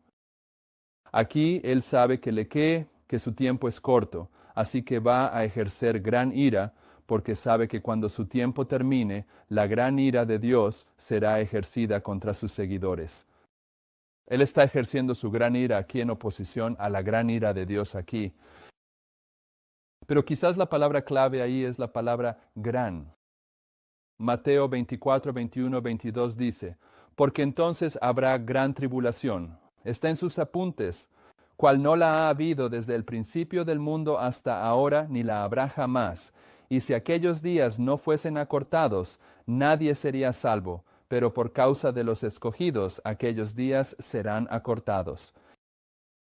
Aquí Él sabe que su tiempo es corto, así que va a ejercer gran ira, porque sabe que cuando su tiempo termine, la gran ira de Dios será ejercida contra sus seguidores. Él está ejerciendo su gran ira aquí en oposición a la gran ira de Dios aquí. Pero quizás la palabra clave ahí es la palabra gran. Mateo 24, 21, 22 dice, porque entonces habrá gran tribulación. Está en sus apuntes, cual no la ha habido desde el principio del mundo hasta ahora, ni la habrá jamás. Y si aquellos días no fuesen acortados, nadie sería salvo, pero por causa de los escogidos, aquellos días serán acortados.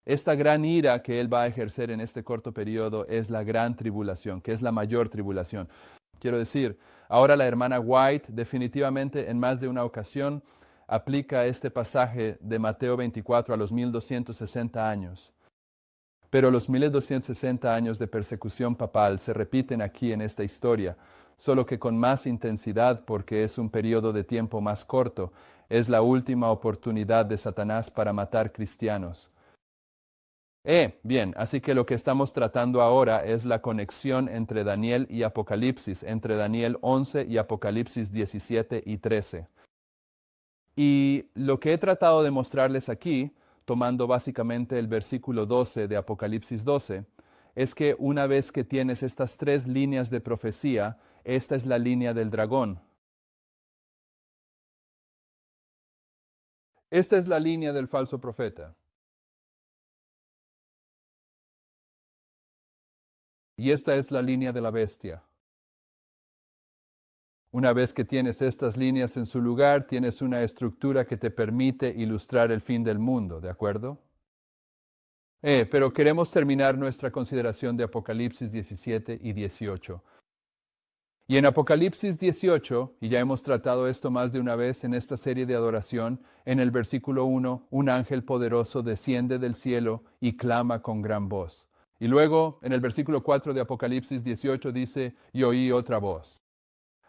Esta gran ira que Él va a ejercer en este corto periodo es la gran tribulación, que es la mayor tribulación. Quiero decir, ahora la hermana White definitivamente en más de una ocasión aplica este pasaje de Mateo 24 a los 1260 años. Pero los 1260 años de persecución papal se repiten aquí en esta historia, solo que con más intensidad porque es un periodo de tiempo más corto. Es la última oportunidad de Satanás para matar cristianos. Bien, así que lo que estamos tratando ahora es la conexión entre Daniel y Apocalipsis, entre Daniel 11 y Apocalipsis 17 y 13. Y lo que he tratado de mostrarles aquí, tomando básicamente el versículo 12 de Apocalipsis 12, es que una vez que tienes estas 3 líneas de profecía, esta es la línea del dragón. Esta es la línea del falso profeta. Y esta es la línea de la bestia. Una vez que tienes estas líneas en su lugar, tienes una estructura que te permite ilustrar el fin del mundo, ¿de acuerdo? Pero queremos terminar nuestra consideración de Apocalipsis 17 y 18. Y en Apocalipsis 18, y ya hemos tratado esto más de una vez en esta serie de adoración, en el versículo 1, un ángel poderoso desciende del cielo y clama con gran voz. Y luego, en el versículo 4 de Apocalipsis 18 dice, y oí otra voz.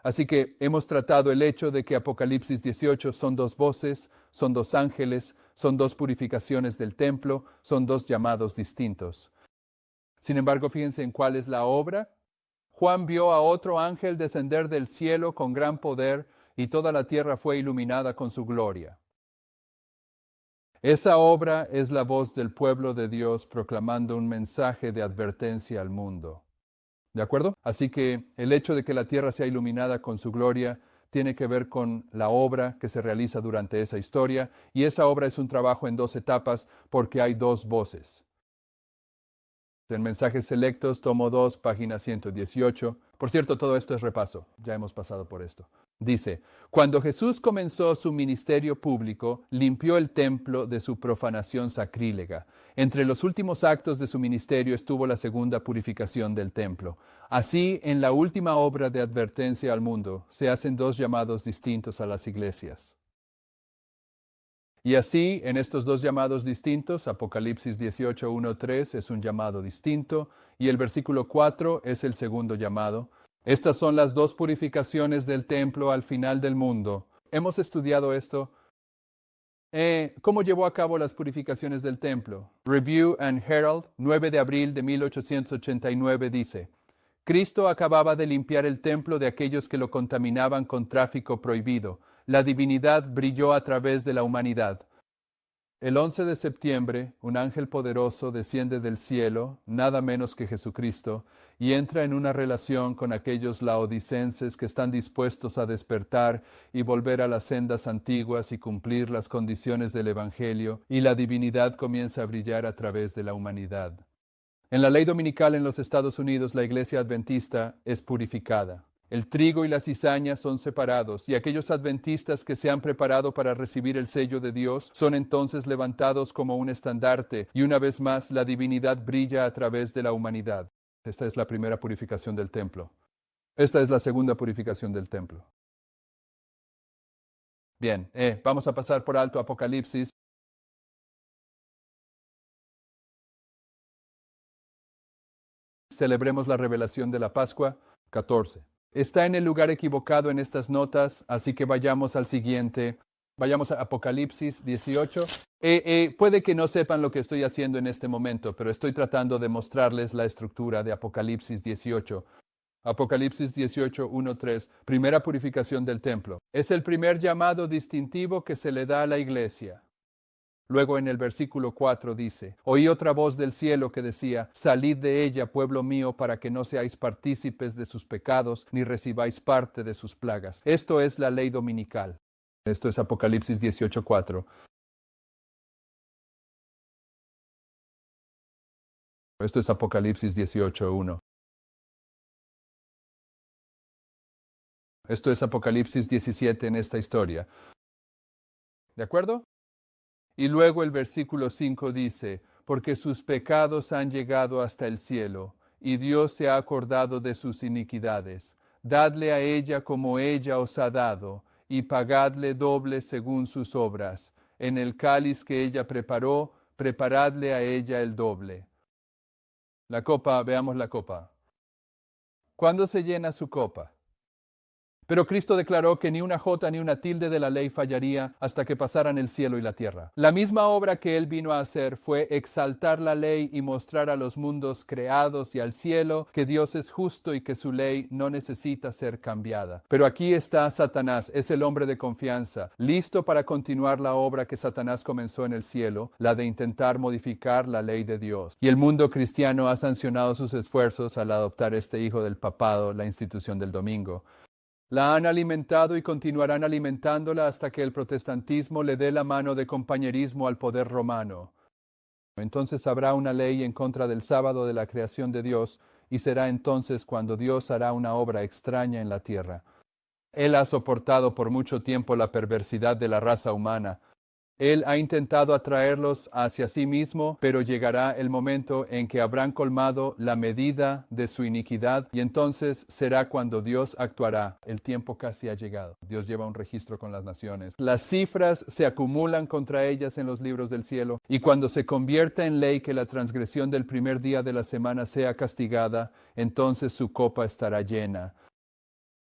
Así que hemos tratado el hecho de que Apocalipsis 18 son 2 voces, son 2 ángeles, son 2 purificaciones del templo, son 2 llamados distintos. Sin embargo, fíjense en cuál es la obra. Juan vio a otro ángel descender del cielo con gran poder y toda la tierra fue iluminada con su gloria. Esa obra es la voz del pueblo de Dios proclamando un mensaje de advertencia al mundo. ¿De acuerdo? Así que el hecho de que la tierra sea iluminada con su gloria tiene que ver con la obra que se realiza durante esa historia, y esa obra es un trabajo en 2 etapas porque hay 2 voces. En Mensajes Selectos, tomo 2, página 118. Por cierto, todo esto es repaso, ya hemos pasado por esto. Dice, cuando Jesús comenzó su ministerio público, limpió el templo de su profanación sacrílega. Entre los últimos actos de su ministerio estuvo la segunda purificación del templo. Así, en la última obra de advertencia al mundo, se hacen 2 llamados distintos a las iglesias. Y así, en estos 2 llamados distintos, Apocalipsis 18, 1, 3 es un llamado distinto, y el versículo 4 es el segundo llamado. Estas son las 2 purificaciones del templo al final del mundo. Hemos estudiado esto. ¿Cómo llevó a cabo las purificaciones del templo? Review and Herald, 9 de abril de 1889 dice, Cristo acababa de limpiar el templo de aquellos que lo contaminaban con tráfico prohibido. La divinidad brilló a través de la humanidad. El 11 de septiembre, un ángel poderoso desciende del cielo, nada menos que Jesucristo, y entra en una relación con aquellos laodicenses que están dispuestos a despertar y volver a las sendas antiguas y cumplir las condiciones del Evangelio, y la divinidad comienza a brillar a través de la humanidad. En la ley dominical en los Estados Unidos, la Iglesia Adventista es purificada. El trigo y la cizaña son separados, y aquellos adventistas que se han preparado para recibir el sello de Dios son entonces levantados como un estandarte, y una vez más la divinidad brilla a través de la humanidad. Esta es la primera purificación del templo. Esta es la segunda purificación del templo. Bien, vamos a pasar por alto Apocalipsis. Celebremos la revelación de la Pascua 14. Está en el lugar equivocado en estas notas, así que vayamos al siguiente. Vayamos a Apocalipsis 18. Puede que no sepan lo que estoy haciendo en este momento, pero estoy tratando de mostrarles la estructura de Apocalipsis 18. Apocalipsis 18, 1, 3. Primera purificación del templo. Es el primer llamado distintivo que se le da a la iglesia. Luego en el versículo 4 dice, oí otra voz del cielo que decía, salid de ella, pueblo mío, para que no seáis partícipes de sus pecados, ni recibáis parte de sus plagas. Esto es la ley dominical. Esto es Apocalipsis 18, 4. Esto es Apocalipsis 18, 1. Esto es Apocalipsis 17 en esta historia. ¿De acuerdo? Y luego el versículo 5 dice, porque sus pecados han llegado hasta el cielo, y Dios se ha acordado de sus iniquidades. Dadle a ella como ella os ha dado, y pagadle doble según sus obras. En el cáliz que ella preparó, preparadle a ella el doble. La copa, veamos la copa. ¿Cuándo se llena su copa? Pero Cristo declaró que ni una jota ni una tilde de la ley fallaría hasta que pasaran el cielo y la tierra. La misma obra que Él vino a hacer fue exaltar la ley y mostrar a los mundos creados y al cielo que Dios es justo y que su ley no necesita ser cambiada. Pero aquí está Satanás, es el hombre de confianza, listo para continuar la obra que Satanás comenzó en el cielo, la de intentar modificar la ley de Dios. Y el mundo cristiano ha sancionado sus esfuerzos al adoptar este hijo del papado, la institución del domingo. La han alimentado y continuarán alimentándola hasta que el protestantismo le dé la mano de compañerismo al poder romano. Entonces habrá una ley en contra del sábado de la creación de Dios, y será entonces cuando Dios hará una obra extraña en la tierra. Él ha soportado por mucho tiempo la perversidad de la raza humana. Él ha intentado atraerlos hacia sí mismo, pero llegará el momento en que habrán colmado la medida de su iniquidad, y entonces será cuando Dios actuará. El tiempo casi ha llegado. Dios lleva un registro con las naciones. Las cifras se acumulan contra ellas en los libros del cielo, y cuando se convierta en ley que la transgresión del primer día de la semana sea castigada, entonces su copa estará llena.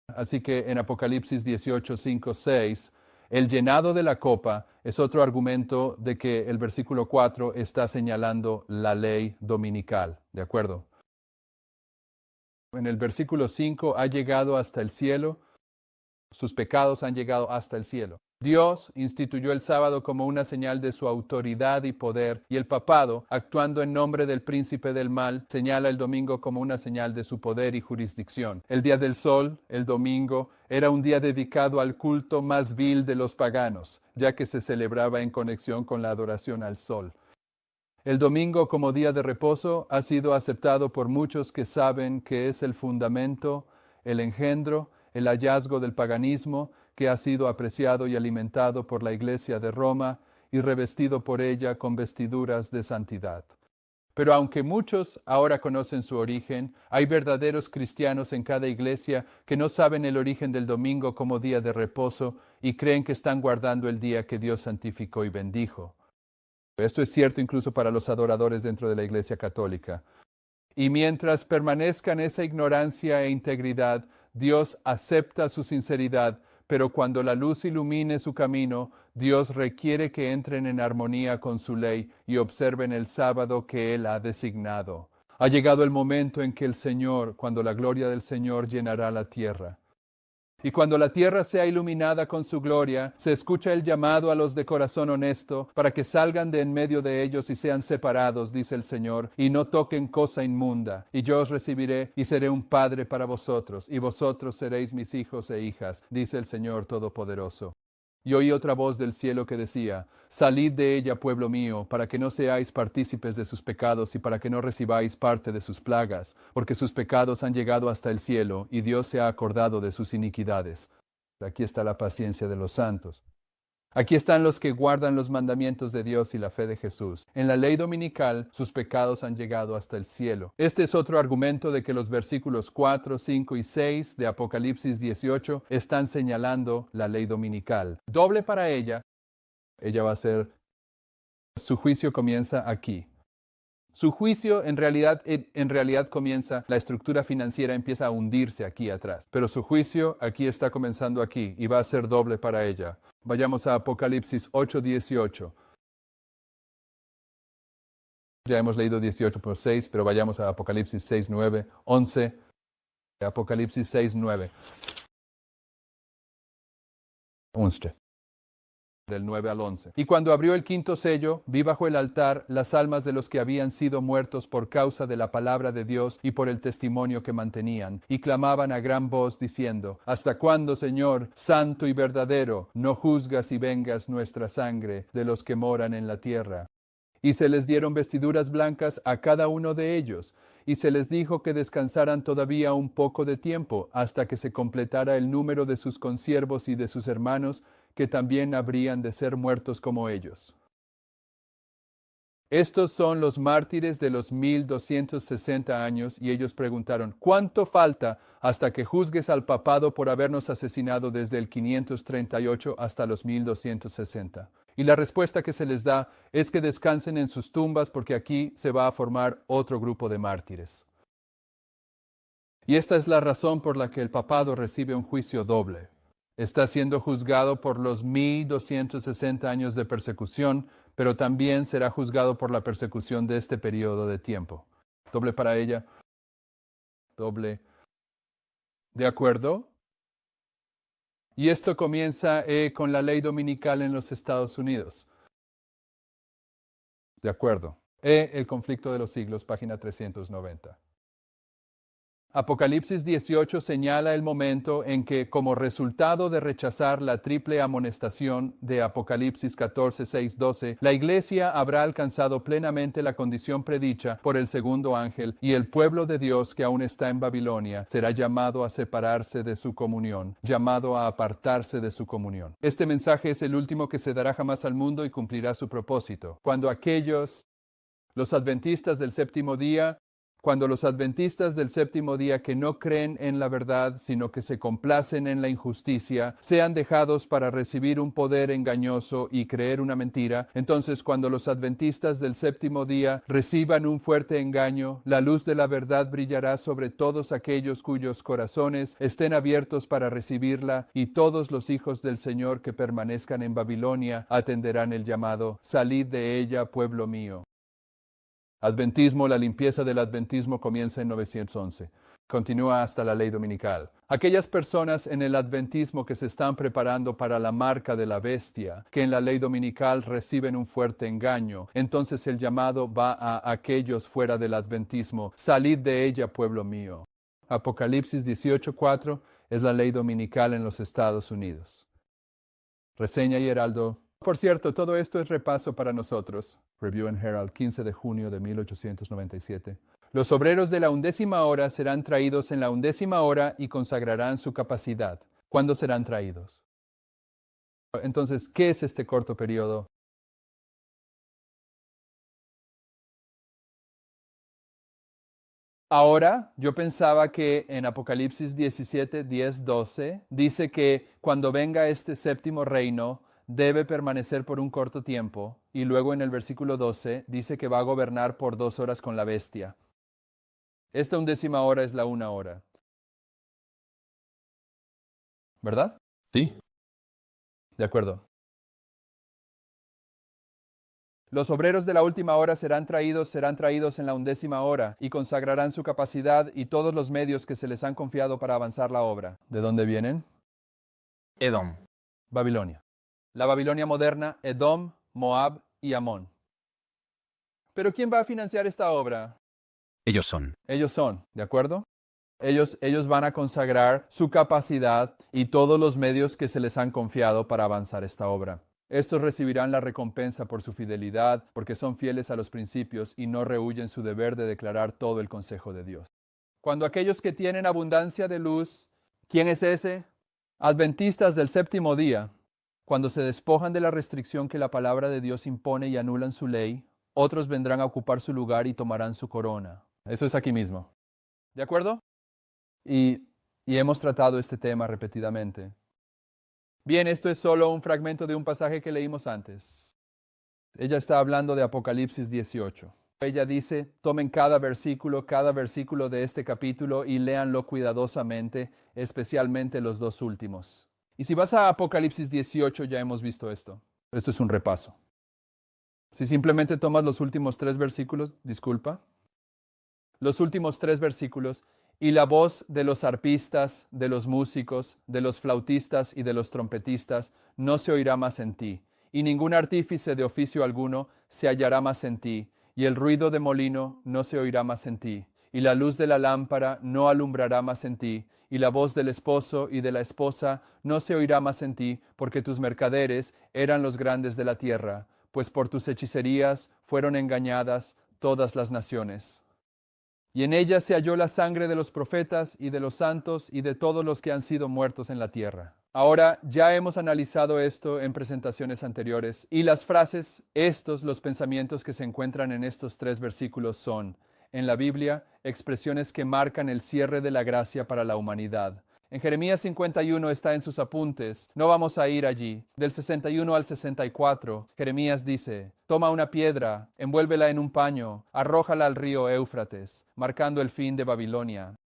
Así que en Apocalipsis 18, 5, 6, el llenado de la copa es otro argumento de que el versículo 4 está señalando la ley dominical, ¿de acuerdo? En el versículo 5 ha llegado hasta el cielo, sus pecados han llegado hasta el cielo. Dios instituyó el sábado como una señal de su autoridad y poder, y el papado, actuando en nombre del príncipe del mal, señala el domingo como una señal de su poder y jurisdicción. El día del sol, el domingo, era un día dedicado al culto más vil de los paganos, ya que se celebraba en conexión con la adoración al sol. El domingo como día de reposo ha sido aceptado por muchos que saben que es el fundamento, el engendro, el hallazgo del paganismo, que ha sido apreciado y alimentado por la Iglesia de Roma y revestido por ella con vestiduras de santidad. Pero aunque muchos ahora conocen su origen, hay verdaderos cristianos en cada iglesia que no saben el origen del domingo como día de reposo y creen que están guardando el día que Dios santificó y bendijo. Esto es cierto incluso para los adoradores dentro de la Iglesia Católica. Y mientras permanezcan esa ignorancia e integridad, Dios acepta su sinceridad, pero cuando la luz ilumine su camino, Dios requiere que entren en armonía con su ley y observen el sábado que Él ha designado. Ha llegado el momento en que el Señor, cuando la gloria del Señor llenará la tierra. Y cuando la tierra sea iluminada con su gloria, se escucha el llamado a los de corazón honesto para que salgan de en medio de ellos y sean separados, dice el Señor, y no toquen cosa inmunda. Y yo os recibiré y seré un padre para vosotros, y vosotros seréis mis hijos e hijas, dice el Señor Todopoderoso. Y oí otra voz del cielo que decía, salid de ella, pueblo mío, para que no seáis partícipes de sus pecados y para que no recibáis parte de sus plagas, porque sus pecados han llegado hasta el cielo y Dios se ha acordado de sus iniquidades. Aquí está la paciencia de los santos. Aquí están los que guardan los mandamientos de Dios y la fe de Jesús. En la ley dominical, sus pecados han llegado hasta el cielo. Este es otro argumento de que los versículos 4, 5 y 6 de Apocalipsis 18 están señalando la ley dominical. Doble para ella. Ella va a ser, su juicio comienza aquí. Su juicio en realidad comienza, la estructura financiera empieza a hundirse aquí atrás, pero su juicio aquí está comenzando aquí y va a ser doble para ella. Vayamos a Apocalipsis 8:18. Ya hemos leído 18 por 6, pero vayamos a Apocalipsis 6, 9, 11. Apocalipsis 6, 9. 11. Del 9 al 11. Y cuando abrió el quinto sello, vi bajo el altar las almas de los que habían sido muertos por causa de la palabra de Dios y por el testimonio que mantenían, y clamaban a gran voz diciendo, ¿hasta cuándo, Señor, santo y verdadero, no juzgas y vengas nuestra sangre de los que moran en la tierra? Y se les dieron vestiduras blancas a cada uno de ellos, y se les dijo que descansaran todavía un poco de tiempo, hasta que se completara el número de sus consiervos y de sus hermanos, que también habrían de ser muertos como ellos. Estos son los mártires de los 1260 años, y ellos preguntaron, ¿cuánto falta hasta que juzgues al papado por habernos asesinado desde el 538 hasta los 1260? Y la respuesta que se les da es que descansen en sus tumbas porque aquí se va a formar otro grupo de mártires. Y esta es la razón por la que el papado recibe un juicio doble. Está siendo juzgado por los 1260 años de persecución, pero también será juzgado por la persecución de este periodo de tiempo. Doble para ella. Doble. ¿De acuerdo? Y esto comienza con la ley dominical en los Estados Unidos. De acuerdo. El conflicto de los siglos, página 390. Apocalipsis 18 señala el momento en que, como resultado de rechazar la triple amonestación de Apocalipsis 14, 6, 12, la iglesia habrá alcanzado plenamente la condición predicha por el segundo ángel, y el pueblo de Dios que aún está en Babilonia será llamado a separarse de su comunión, llamado a apartarse de su comunión. Este mensaje es el último que se dará jamás al mundo y cumplirá su propósito. Los adventistas del séptimo día, cuando los adventistas del séptimo día que no creen en la verdad, sino que se complacen en la injusticia, sean dejados para recibir un poder engañoso y creer una mentira, entonces cuando los adventistas del séptimo día reciban un fuerte engaño, la luz de la verdad brillará sobre todos aquellos cuyos corazones estén abiertos para recibirla, y todos los hijos del Señor que permanezcan en Babilonia atenderán el llamado, salid de ella, pueblo mío. Adventismo, la limpieza del adventismo comienza en 911. Continúa hasta la ley dominical. Aquellas personas en el adventismo que se están preparando para la marca de la bestia, que en la ley dominical reciben un fuerte engaño, entonces el llamado va a aquellos fuera del adventismo. Salid de ella, pueblo mío. Apocalipsis 18:4 es la ley dominical en los Estados Unidos. Reseña y Heraldo. Por cierto, todo esto es repaso para nosotros. Review and Herald, 15 de junio de 1897. Los obreros de la 11ª hora serán traídos en la 11ª hora y consagrarán su capacidad. ¿Cuándo serán traídos? Entonces, ¿qué es este corto periodo? Ahora, yo pensaba que en Apocalipsis 17, 10, 12, dice que cuando venga este séptimo reino, debe permanecer por un corto tiempo, y luego en el versículo 12 dice que va a gobernar por 2 horas con la bestia. Esta 11ª hora es la 1 hora. ¿Verdad? Sí. De acuerdo. Los obreros de la última hora serán traídos en la 11ª hora, y consagrarán su capacidad y todos los medios que se les han confiado para avanzar la obra. ¿De dónde vienen? Edom. Babilonia. La Babilonia moderna, Edom, Moab y Amón. ¿Pero quién va a financiar esta obra? Ellos son. Ellos son, ¿de acuerdo? Ellos van a consagrar su capacidad y todos los medios que se les han confiado para avanzar esta obra. Estos recibirán la recompensa por su fidelidad, porque son fieles a los principios y no rehuyen su deber de declarar todo el consejo de Dios. Cuando aquellos que tienen abundancia de luz, ¿quién es ese? Adventistas del séptimo día, cuando se despojan de la restricción que la palabra de Dios impone y anulan su ley, otros vendrán a ocupar su lugar y tomarán su corona. Eso es aquí mismo. ¿De acuerdo? Y hemos tratado este tema repetidamente. Bien, esto es solo un fragmento de un pasaje que leímos antes. Ella está hablando de Apocalipsis 18. Ella dice, tomen cada versículo de este capítulo y léanlo cuidadosamente, especialmente los dos últimos. Y si vas a Apocalipsis 18, ya hemos visto esto. Esto es un repaso. Si simplemente tomas los últimos 3 versículos, los últimos 3 versículos, y la voz de los arpistas, de los músicos, de los flautistas y de los trompetistas no se oirá más en ti, y ningún artífice de oficio alguno se hallará más en ti, y el ruido de molino no se oirá más en ti, y la luz de la lámpara no alumbrará más en ti, y la voz del esposo y de la esposa no se oirá más en ti, porque tus mercaderes eran los grandes de la tierra, pues por tus hechicerías fueron engañadas todas las naciones. Y en ella se halló la sangre de los profetas y de los santos y de todos los que han sido muertos en la tierra. Ahora ya hemos analizado esto en presentaciones anteriores, y las frases, los pensamientos que se encuentran en estos 3 versículos son, en la Biblia, expresiones que marcan el cierre de la gracia para la humanidad. En Jeremías 51 está en sus apuntes, no vamos a ir allí. Del 61 al 64, Jeremías dice, toma una piedra, envuélvela en un paño, arrójala al río Éufrates, marcando el fin de Babilonia.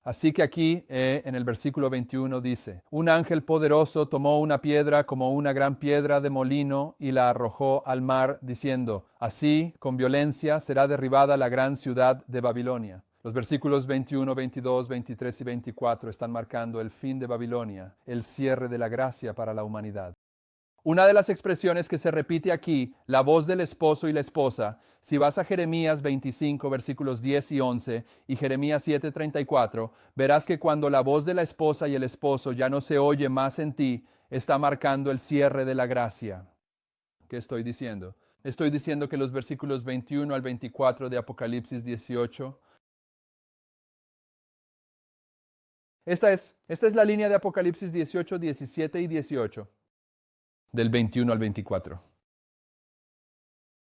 Así que aquí, en el versículo 21 dice, un ángel poderoso tomó una piedra como una gran piedra de molino y la arrojó al mar, diciendo, así, con violencia, será derribada la gran ciudad de Babilonia. Los versículos 21, 22, 23 y 24 están marcando el fin de Babilonia, el cierre de la gracia para la humanidad. Una de las expresiones que se repite aquí, la voz del esposo y la esposa, si vas a Jeremías 25, versículos 10 y 11 y Jeremías 7, 34, verás que cuando la voz de la esposa y el esposo ya no se oye más en ti, está marcando el cierre de la gracia. ¿Qué estoy diciendo? Estoy diciendo que los versículos 21 al 24 de Apocalipsis 18, esta es la línea de Apocalipsis 18, 17 y 18. Del 21 al 24.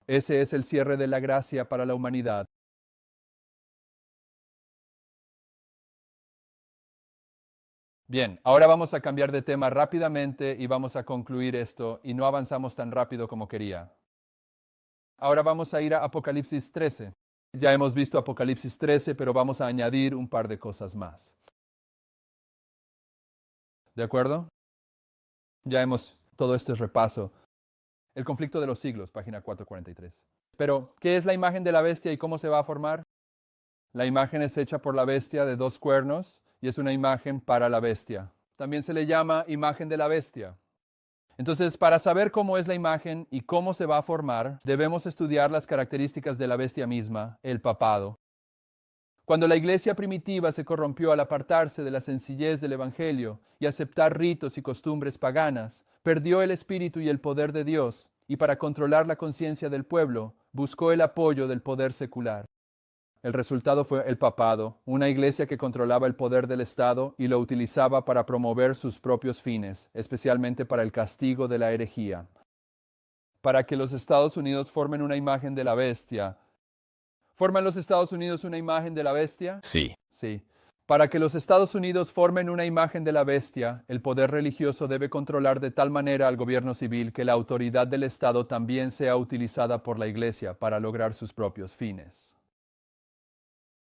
Ese es el cierre de la gracia para la humanidad. Bien, ahora vamos a cambiar de tema rápidamente y vamos a concluir esto y no avanzamos tan rápido como quería. Ahora vamos a ir a Apocalipsis 13. Ya hemos visto Apocalipsis 13, pero vamos a añadir un par de cosas más. ¿De acuerdo? Todo esto es repaso. El conflicto de los siglos, página 443. Pero, ¿qué es la imagen de la bestia y cómo se va a formar? La imagen es hecha por la bestia de 2 cuernos y es una imagen para la bestia. También se le llama imagen de la bestia. Entonces, para saber cómo es la imagen y cómo se va a formar, debemos estudiar las características de la bestia misma, el papado. Cuando la iglesia primitiva se corrompió al apartarse de la sencillez del Evangelio y aceptar ritos y costumbres paganas, perdió el espíritu y el poder de Dios, y para controlar la conciencia del pueblo, buscó el apoyo del poder secular. El resultado fue el papado, una iglesia que controlaba el poder del Estado y lo utilizaba para promover sus propios fines, especialmente para el castigo de la herejía. Para que los Estados Unidos formen una imagen de la bestia, ¿forman los Estados Unidos una imagen de la bestia? Sí. Sí. Para que los Estados Unidos formen una imagen de la bestia, el poder religioso debe controlar de tal manera al gobierno civil que la autoridad del Estado también sea utilizada por la Iglesia para lograr sus propios fines.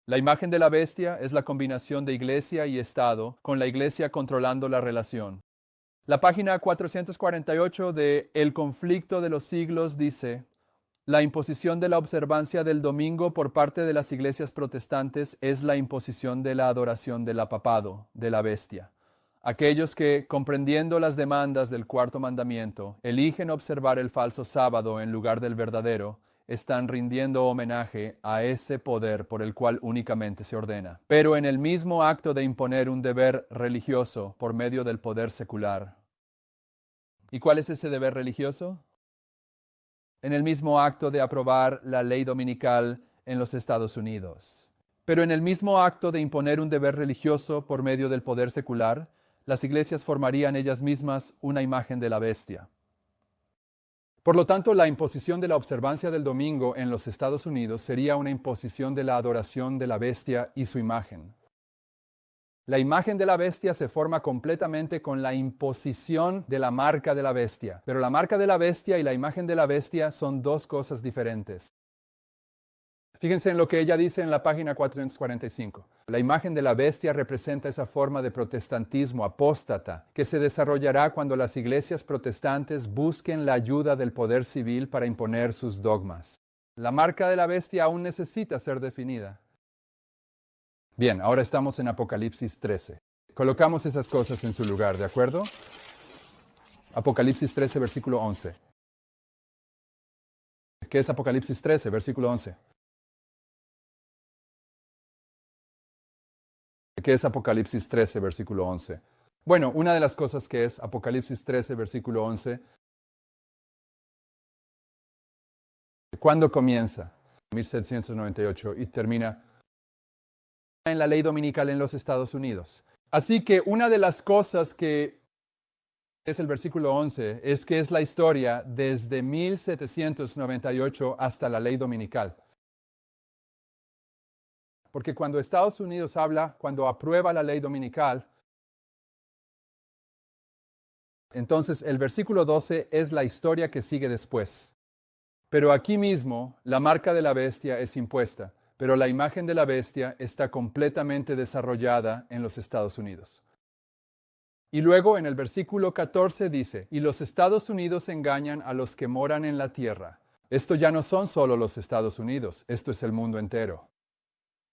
La imagen de la bestia es la combinación de Iglesia y Estado, con la Iglesia controlando la relación. La página 448 de El conflicto de los siglos dice, La imposición de la observancia del domingo por parte de las iglesias protestantes es la imposición de la adoración del apapado, de la bestia. Aquellos que, comprendiendo las demandas del cuarto mandamiento, eligen observar el falso sábado en lugar del verdadero, están rindiendo homenaje a ese poder por el cual únicamente se ordena. Pero en el mismo acto de imponer un deber religioso por medio del poder secular. ¿Y cuál es ese deber religioso? En el mismo acto de aprobar la ley dominical en los Estados Unidos. Pero en el mismo acto de imponer un deber religioso por medio del poder secular, las iglesias formarían ellas mismas una imagen de la bestia. Por lo tanto, la imposición de la observancia del domingo en los Estados Unidos sería una imposición de la adoración de la bestia y su imagen. La imagen de la bestia se forma completamente con la imposición de la marca de la bestia. Pero la marca de la bestia y la imagen de la bestia son dos cosas diferentes. Fíjense en lo que ella dice en la página 445. La imagen de la bestia representa esa forma de protestantismo apóstata que se desarrollará cuando las iglesias protestantes busquen la ayuda del poder civil para imponer sus dogmas. La marca de la bestia aún necesita ser definida. Bien, ahora estamos en Apocalipsis 13. Colocamos esas cosas en su lugar, ¿de acuerdo? Apocalipsis 13, versículo 11. ¿Qué es Apocalipsis 13, versículo 11? ¿Qué es Apocalipsis 13, versículo 11? Bueno, una de las cosas que es Apocalipsis 13, versículo 11, ¿cuándo comienza? 1798 y termina en la ley dominical en los Estados Unidos. Así que una de las cosas que es el versículo 11 es que es la historia desde 1798 hasta la ley dominical. Porque cuando Estados Unidos cuando aprueba la ley dominical, entonces el versículo 12 es la historia que sigue después. Pero aquí mismo la marca de la bestia es impuesta, pero la imagen de la bestia está completamente desarrollada en los Estados Unidos. Y luego en el versículo 14 dice, y los Estados Unidos engañan a los que moran en la tierra. Esto ya no son solo los Estados Unidos, esto es el mundo entero.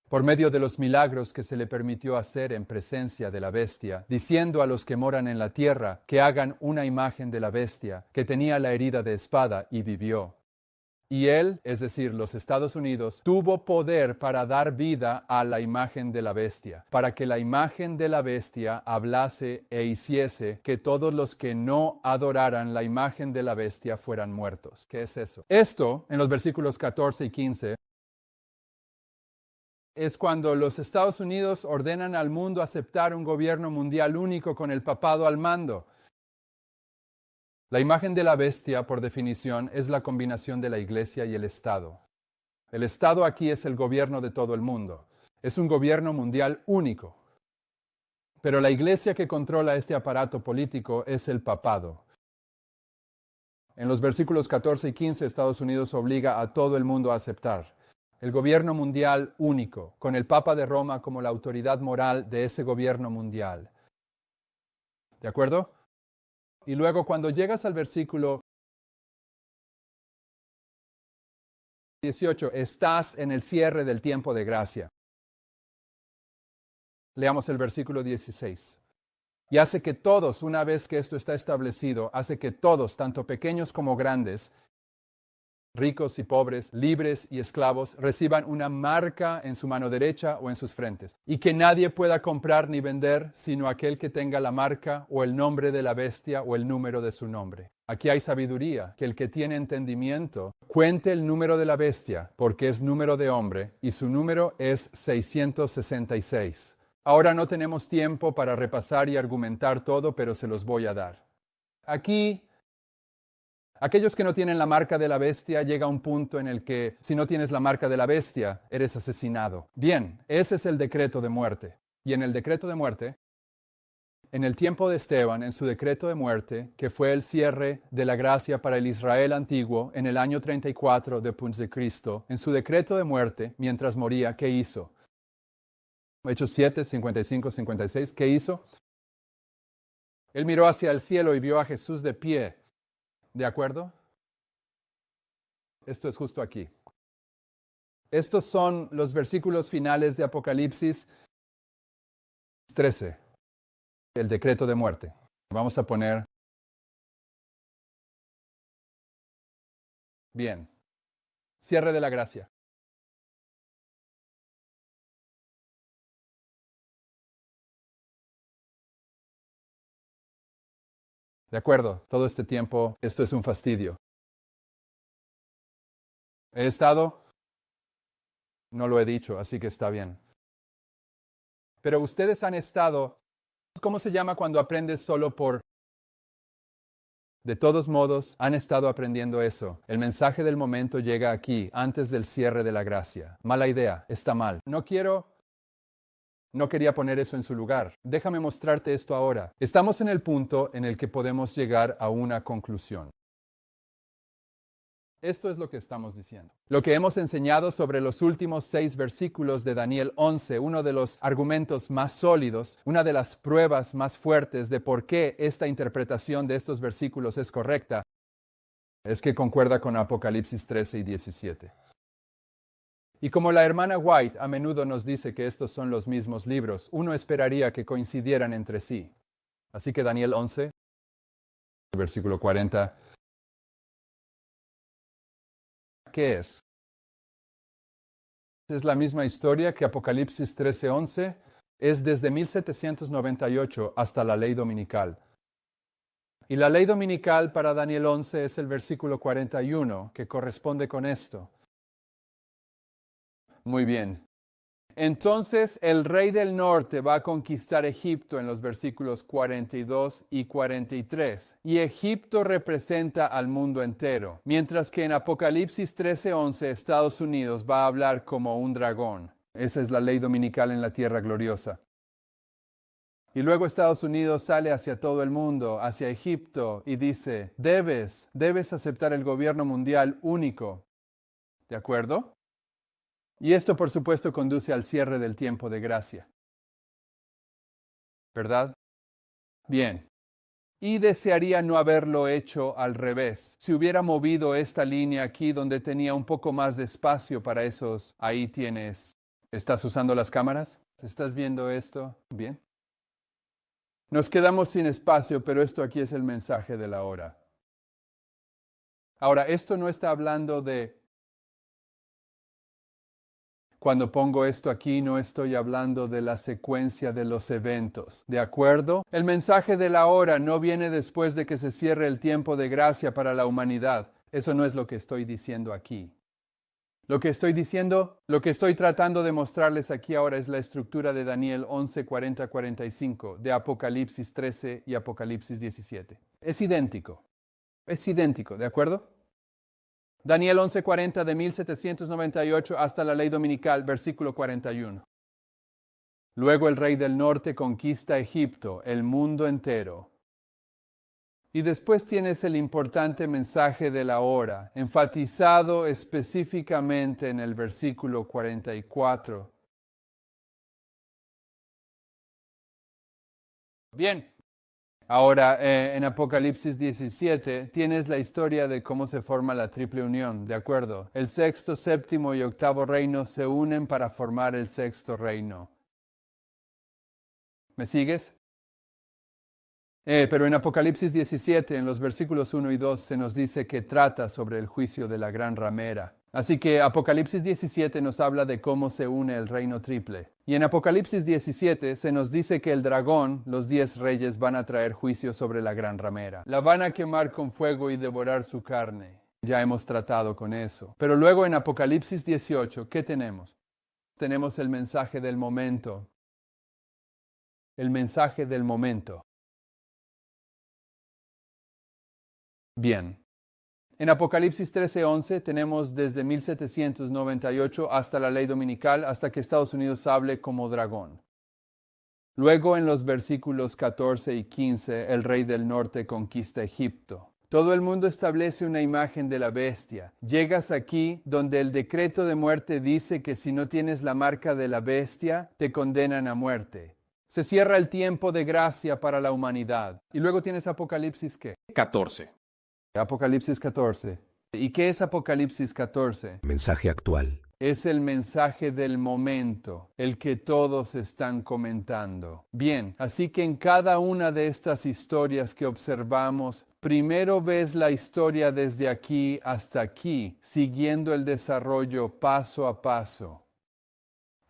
Por medio de los milagros que se le permitió hacer en presencia de la bestia, diciendo a los que moran en la tierra que hagan una imagen de la bestia, que tenía la herida de espada y vivió. Y él, es decir, los Estados Unidos, tuvo poder para dar vida a la imagen de la bestia, para que la imagen de la bestia hablase e hiciese que todos los que no adoraran la imagen de la bestia fueran muertos. ¿Qué es eso? Esto, en los versículos 14 y 15, es cuando los Estados Unidos ordenan al mundo aceptar un gobierno mundial único con el papado al mando. La imagen de la bestia, por definición, es la combinación de la Iglesia y el Estado. El Estado aquí es el gobierno de todo el mundo. Es un gobierno mundial único. Pero la Iglesia que controla este aparato político es el papado. En los versículos 14 y 15, Estados Unidos obliga a todo el mundo a aceptar el gobierno mundial único, con el Papa de Roma como la autoridad moral de ese gobierno mundial. ¿De acuerdo? Y luego cuando llegas al versículo 18, estás en el cierre del tiempo de gracia. Leamos el versículo 16. Y hace que todos, una vez que esto está establecido, hace que todos, tanto pequeños como grandes, ricos y pobres, libres y esclavos, reciban una marca en su mano derecha o en sus frentes, y que nadie pueda comprar ni vender sino aquel que tenga la marca o el nombre de la bestia o el número de su nombre. Aquí hay sabiduría, que el que tiene entendimiento cuente el número de la bestia, porque es número de hombre, y su número es 666. Ahora no tenemos tiempo para repasar y argumentar todo, pero se los voy a dar. Aquí, aquellos que no tienen la marca de la bestia, llega un punto en el que, si no tienes la marca de la bestia, eres asesinado. Bien, ese es el decreto de muerte. Y en el decreto de muerte, en el tiempo de Esteban, en su decreto de muerte, que fue el cierre de la gracia para el Israel antiguo, en el año 34 después de Cristo, en su decreto de muerte, mientras moría, ¿qué hizo? Hechos 7, 55, 56, ¿qué hizo? Él miró hacia el cielo y vio a Jesús de pie. ¿De acuerdo? Esto es justo aquí. Estos son los versículos finales de Apocalipsis 13, el decreto de muerte. Vamos a poner... Bien. Cierre de la gracia. De acuerdo, todo este tiempo esto es un fastidio. ¿He estado? No lo he dicho, así que está bien. Pero ustedes han estado... ¿Cómo se llama cuando aprendes solo por... De todos modos, han estado aprendiendo eso. El mensaje del momento llega aquí, antes del cierre de la gracia. Mala idea, está mal. No quería poner eso en su lugar. Déjame mostrarte esto ahora. Estamos en el punto en el que podemos llegar a una conclusión. Esto es lo que estamos diciendo. Lo que hemos enseñado sobre los últimos 6 versículos de Daniel 11, uno de los argumentos más sólidos, una de las pruebas más fuertes de por qué esta interpretación de estos versículos es correcta, es que concuerda con Apocalipsis 13 y 17. Y como la hermana White a menudo nos dice que estos son los mismos libros, uno esperaría que coincidieran entre sí. Así que Daniel 11, versículo 40, ¿qué es? Es la misma historia que Apocalipsis 13:11, es desde 1798 hasta la ley dominical. Y la ley dominical para Daniel 11 es el versículo 41, que corresponde con esto. Muy bien. Entonces el rey del norte va a conquistar Egipto en los versículos 42 y 43. Y Egipto representa al mundo entero. Mientras que en Apocalipsis 13:11 Estados Unidos va a hablar como un dragón. Esa es la ley dominical en la tierra gloriosa. Y luego Estados Unidos sale hacia todo el mundo, hacia Egipto, y dice, debes aceptar el gobierno mundial único. ¿De acuerdo? Y esto, por supuesto, conduce al cierre del tiempo de gracia. ¿Verdad? Bien. Y desearía no haberlo hecho al revés. Si hubiera movido esta línea aquí donde tenía un poco más de espacio para esos, ahí tienes. ¿Estás usando las cámaras? ¿Estás viendo esto? Bien. Nos quedamos sin espacio, pero esto aquí es el mensaje de la hora. Ahora, esto no está hablando de... Cuando pongo esto aquí, no estoy hablando de la secuencia de los eventos. ¿De acuerdo? El mensaje de la hora no viene después de que se cierre el tiempo de gracia para la humanidad. Eso no es lo que estoy diciendo aquí. Lo que estoy tratando de mostrarles aquí ahora es la estructura de Daniel 11, 40, 45, de Apocalipsis 13 y Apocalipsis 17. Es idéntico, ¿de acuerdo? Daniel 11:40 de 1798 hasta la ley dominical, versículo 41. Luego el rey del norte conquista Egipto, el mundo entero. Y después tienes el importante mensaje de la hora, enfatizado específicamente en el versículo 44. Bien. Ahora, en Apocalipsis 17, tienes la historia de cómo se forma la triple unión, ¿de acuerdo? El sexto, séptimo y octavo reino se unen para formar el sexto reino. ¿Me sigues? Pero en Apocalipsis 17, en los versículos 1 y 2, se nos dice que trata sobre el juicio de la gran ramera. Así que Apocalipsis 17 nos habla de cómo se une el reino triple. Y en Apocalipsis 17 se nos dice que el dragón, los 10 reyes, van a traer juicio sobre la gran ramera. La van a quemar con fuego y devorar su carne. Ya hemos tratado con eso. Pero luego en Apocalipsis 18, ¿qué tenemos? Tenemos el mensaje del momento. El mensaje del momento. Bien. En Apocalipsis 13:11 tenemos desde 1798 hasta la ley dominical, hasta que Estados Unidos hable como dragón. Luego en los versículos 14 y 15, el rey del norte conquista Egipto. Todo el mundo establece una imagen de la bestia. Llegas aquí donde el decreto de muerte dice que si no tienes la marca de la bestia, te condenan a muerte. Se cierra el tiempo de gracia para la humanidad. Y luego tienes Apocalipsis, ¿qué? 14. Apocalipsis 14. ¿Y qué es Apocalipsis 14? Mensaje actual. Es el mensaje del momento, el que todos están comentando. Bien, así que en cada una de estas historias que observamos, primero ves la historia desde aquí hasta aquí, siguiendo el desarrollo paso a paso.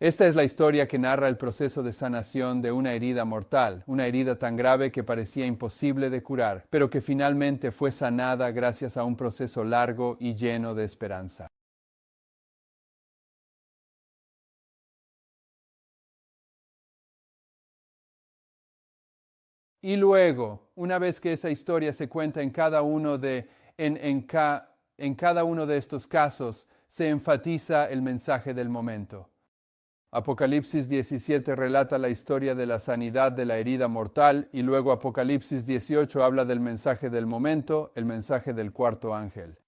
Esta es la historia que narra el proceso de sanación de una herida mortal, una herida tan grave que parecía imposible de curar, pero que finalmente fue sanada gracias a un proceso largo y lleno de esperanza. Y luego, una vez que esa historia se cuenta en cada uno de estos casos, se enfatiza el mensaje del momento. Apocalipsis 17 relata la historia de la sanidad de la herida mortal y luego Apocalipsis 18 habla del mensaje del momento, el mensaje del cuarto ángel.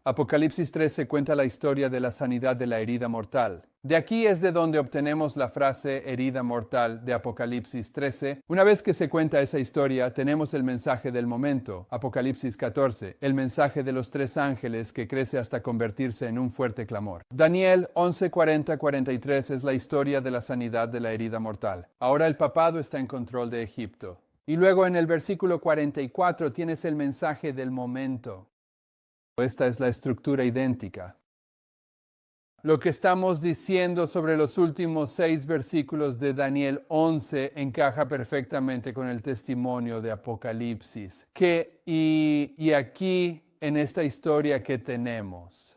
Apocalipsis 13 cuenta la historia de la sanidad de la herida mortal. De aquí es de donde obtenemos la frase herida mortal de Apocalipsis 13. Una vez que se cuenta esa historia, tenemos el mensaje del momento, Apocalipsis 14, el mensaje de los tres ángeles que crece hasta convertirse en un fuerte clamor. Daniel 11:40-43 es la historia de la sanidad de la herida mortal. Ahora el papado está en control de Egipto. Y luego en el versículo 44 tienes el mensaje del momento. Esta es la estructura idéntica. Lo que estamos diciendo sobre los últimos 6 versículos de Daniel 11 encaja perfectamente con el testimonio de Apocalipsis. Y aquí, en esta historia que tenemos.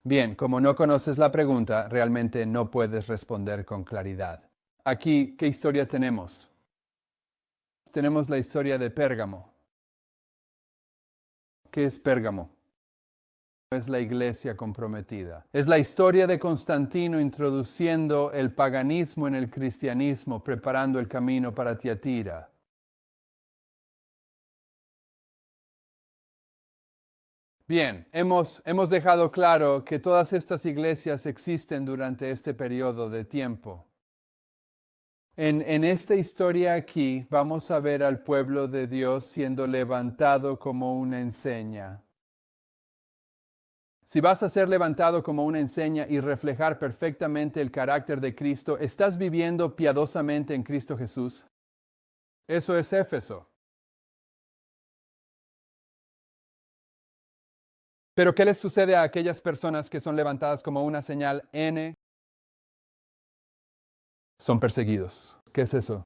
Bien, como no conoces la pregunta, realmente no puedes responder con claridad. Aquí, ¿qué historia tenemos? Tenemos la historia de Pérgamo. ¿Qué es Pérgamo? Es la iglesia comprometida. Es la historia de Constantino introduciendo el paganismo en el cristianismo, preparando el camino para Tiatira. Bien, hemos dejado claro que todas estas iglesias existen durante este periodo de tiempo. En esta historia aquí vamos a ver al pueblo de Dios siendo levantado como una enseña. Si vas a ser levantado como una enseña y reflejar perfectamente el carácter de Cristo, ¿estás viviendo piadosamente en Cristo Jesús? Eso es Éfeso. Pero ¿qué les sucede a aquellas personas que son levantadas como una señal N? Son perseguidos. ¿Qué es eso?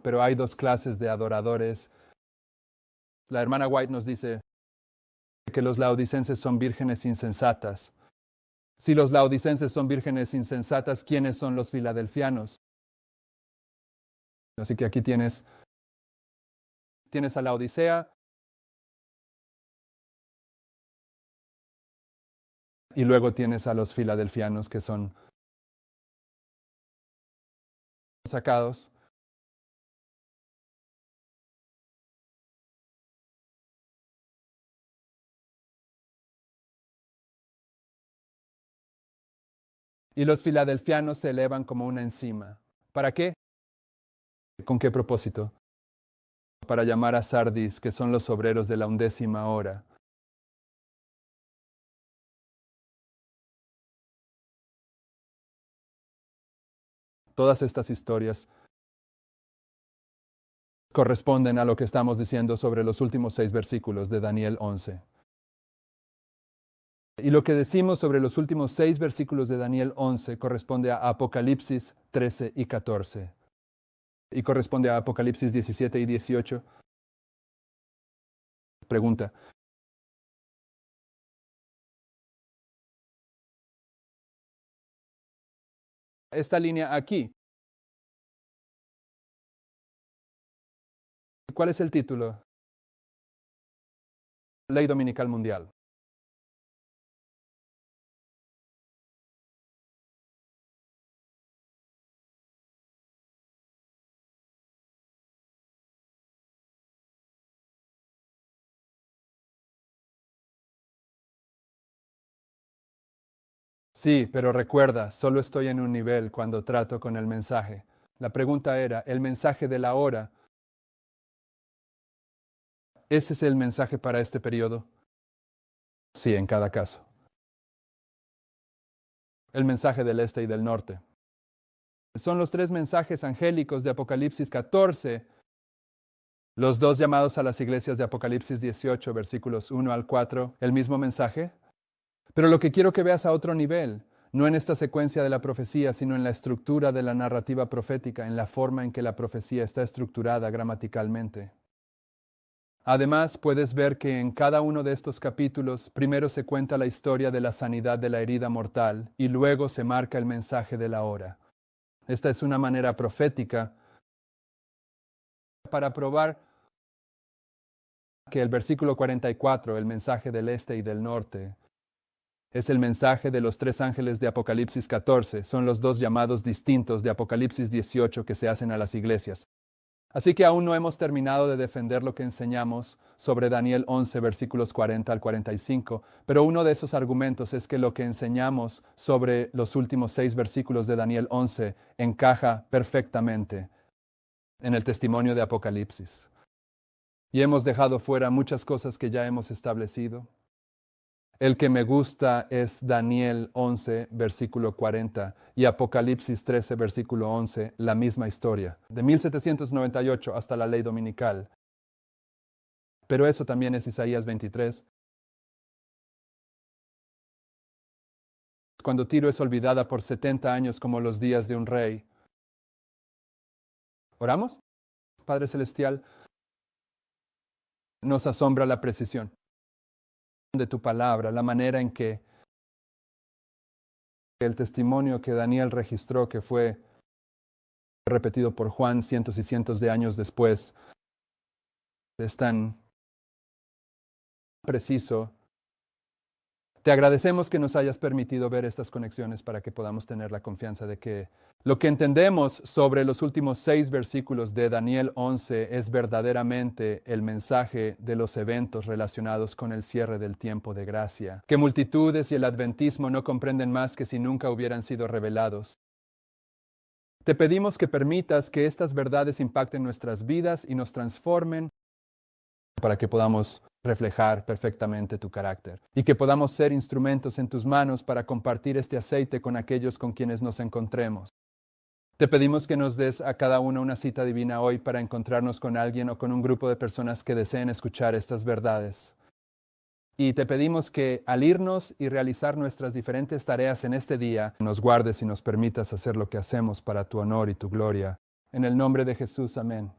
Pero hay dos clases de adoradores. La hermana White nos dice que los laodicenses son vírgenes insensatas. Si los laodicenses son vírgenes insensatas, ¿quiénes son los filadelfianos? Así que aquí tienes a la Odisea y luego tienes a los filadelfianos que son sacados. Y los filadelfianos se elevan como una encima. ¿Para qué? ¿Con qué propósito? Para llamar a Sardis, que son los obreros de la 11ª hora. Todas estas historias corresponden a lo que estamos diciendo sobre los últimos 6 versículos de Daniel 11. Y lo que decimos sobre los últimos 6 versículos de Daniel 11 corresponde a Apocalipsis 13 y 14. Y corresponde a Apocalipsis 17 y 18. Pregunta. Esta línea aquí. ¿Cuál es el título? Ley Dominical Mundial. Sí, pero recuerda, solo estoy en un nivel cuando trato con el mensaje. La pregunta era, ¿el mensaje de la hora? ¿Ese es el mensaje para este periodo? Sí, en cada caso. El mensaje del este y del norte. Son los tres mensajes angélicos de Apocalipsis 14, los dos llamados a las iglesias de Apocalipsis 18, versículos 1 al 4, el mismo mensaje. Pero lo que quiero que veas a otro nivel, no en esta secuencia de la profecía, sino en la estructura de la narrativa profética, en la forma en que la profecía está estructurada gramaticalmente. Además, puedes ver que en cada uno de estos capítulos, primero se cuenta la historia de la sanidad de la herida mortal y luego se marca el mensaje de la hora. Esta es una manera profética para probar que el versículo 44, el mensaje del este y del norte, es el mensaje de los tres ángeles de Apocalipsis 14. Son los dos llamados distintos de Apocalipsis 18 que se hacen a las iglesias. Así que aún no hemos terminado de defender lo que enseñamos sobre Daniel 11, versículos 40 al 45, pero uno de esos argumentos es que lo que enseñamos sobre los últimos 6 versículos de Daniel 11 encaja perfectamente en el testimonio de Apocalipsis. Y hemos dejado fuera muchas cosas que ya hemos establecido. El que me gusta es Daniel 11, versículo 40, y Apocalipsis 13, versículo 11, la misma historia, de 1798 hasta la ley dominical. Pero eso también es Isaías 23. Cuando Tiro es olvidada por 70 años como los días de un rey. ¿Oramos? Padre Celestial, nos asombra la precisión de tu palabra, la manera en que el testimonio que Daniel registró, que fue repetido por Juan cientos y cientos de años después, es tan preciso. Te agradecemos que nos hayas permitido ver estas conexiones para que podamos tener la confianza de que lo que entendemos sobre los últimos 6 versículos de Daniel 11 es verdaderamente el mensaje de los eventos relacionados con el cierre del tiempo de gracia, que multitudes y el adventismo no comprenden más que si nunca hubieran sido revelados. Te pedimos que permitas que estas verdades impacten nuestras vidas y nos transformen para que podamos reflejar perfectamente tu carácter y que podamos ser instrumentos en tus manos para compartir este aceite con aquellos con quienes nos encontremos. Te pedimos que nos des a cada uno una cita divina hoy para encontrarnos con alguien o con un grupo de personas que deseen escuchar estas verdades. Y te pedimos que al irnos y realizar nuestras diferentes tareas en este día, nos guardes y nos permitas hacer lo que hacemos para tu honor y tu gloria. En el nombre de Jesús, amén.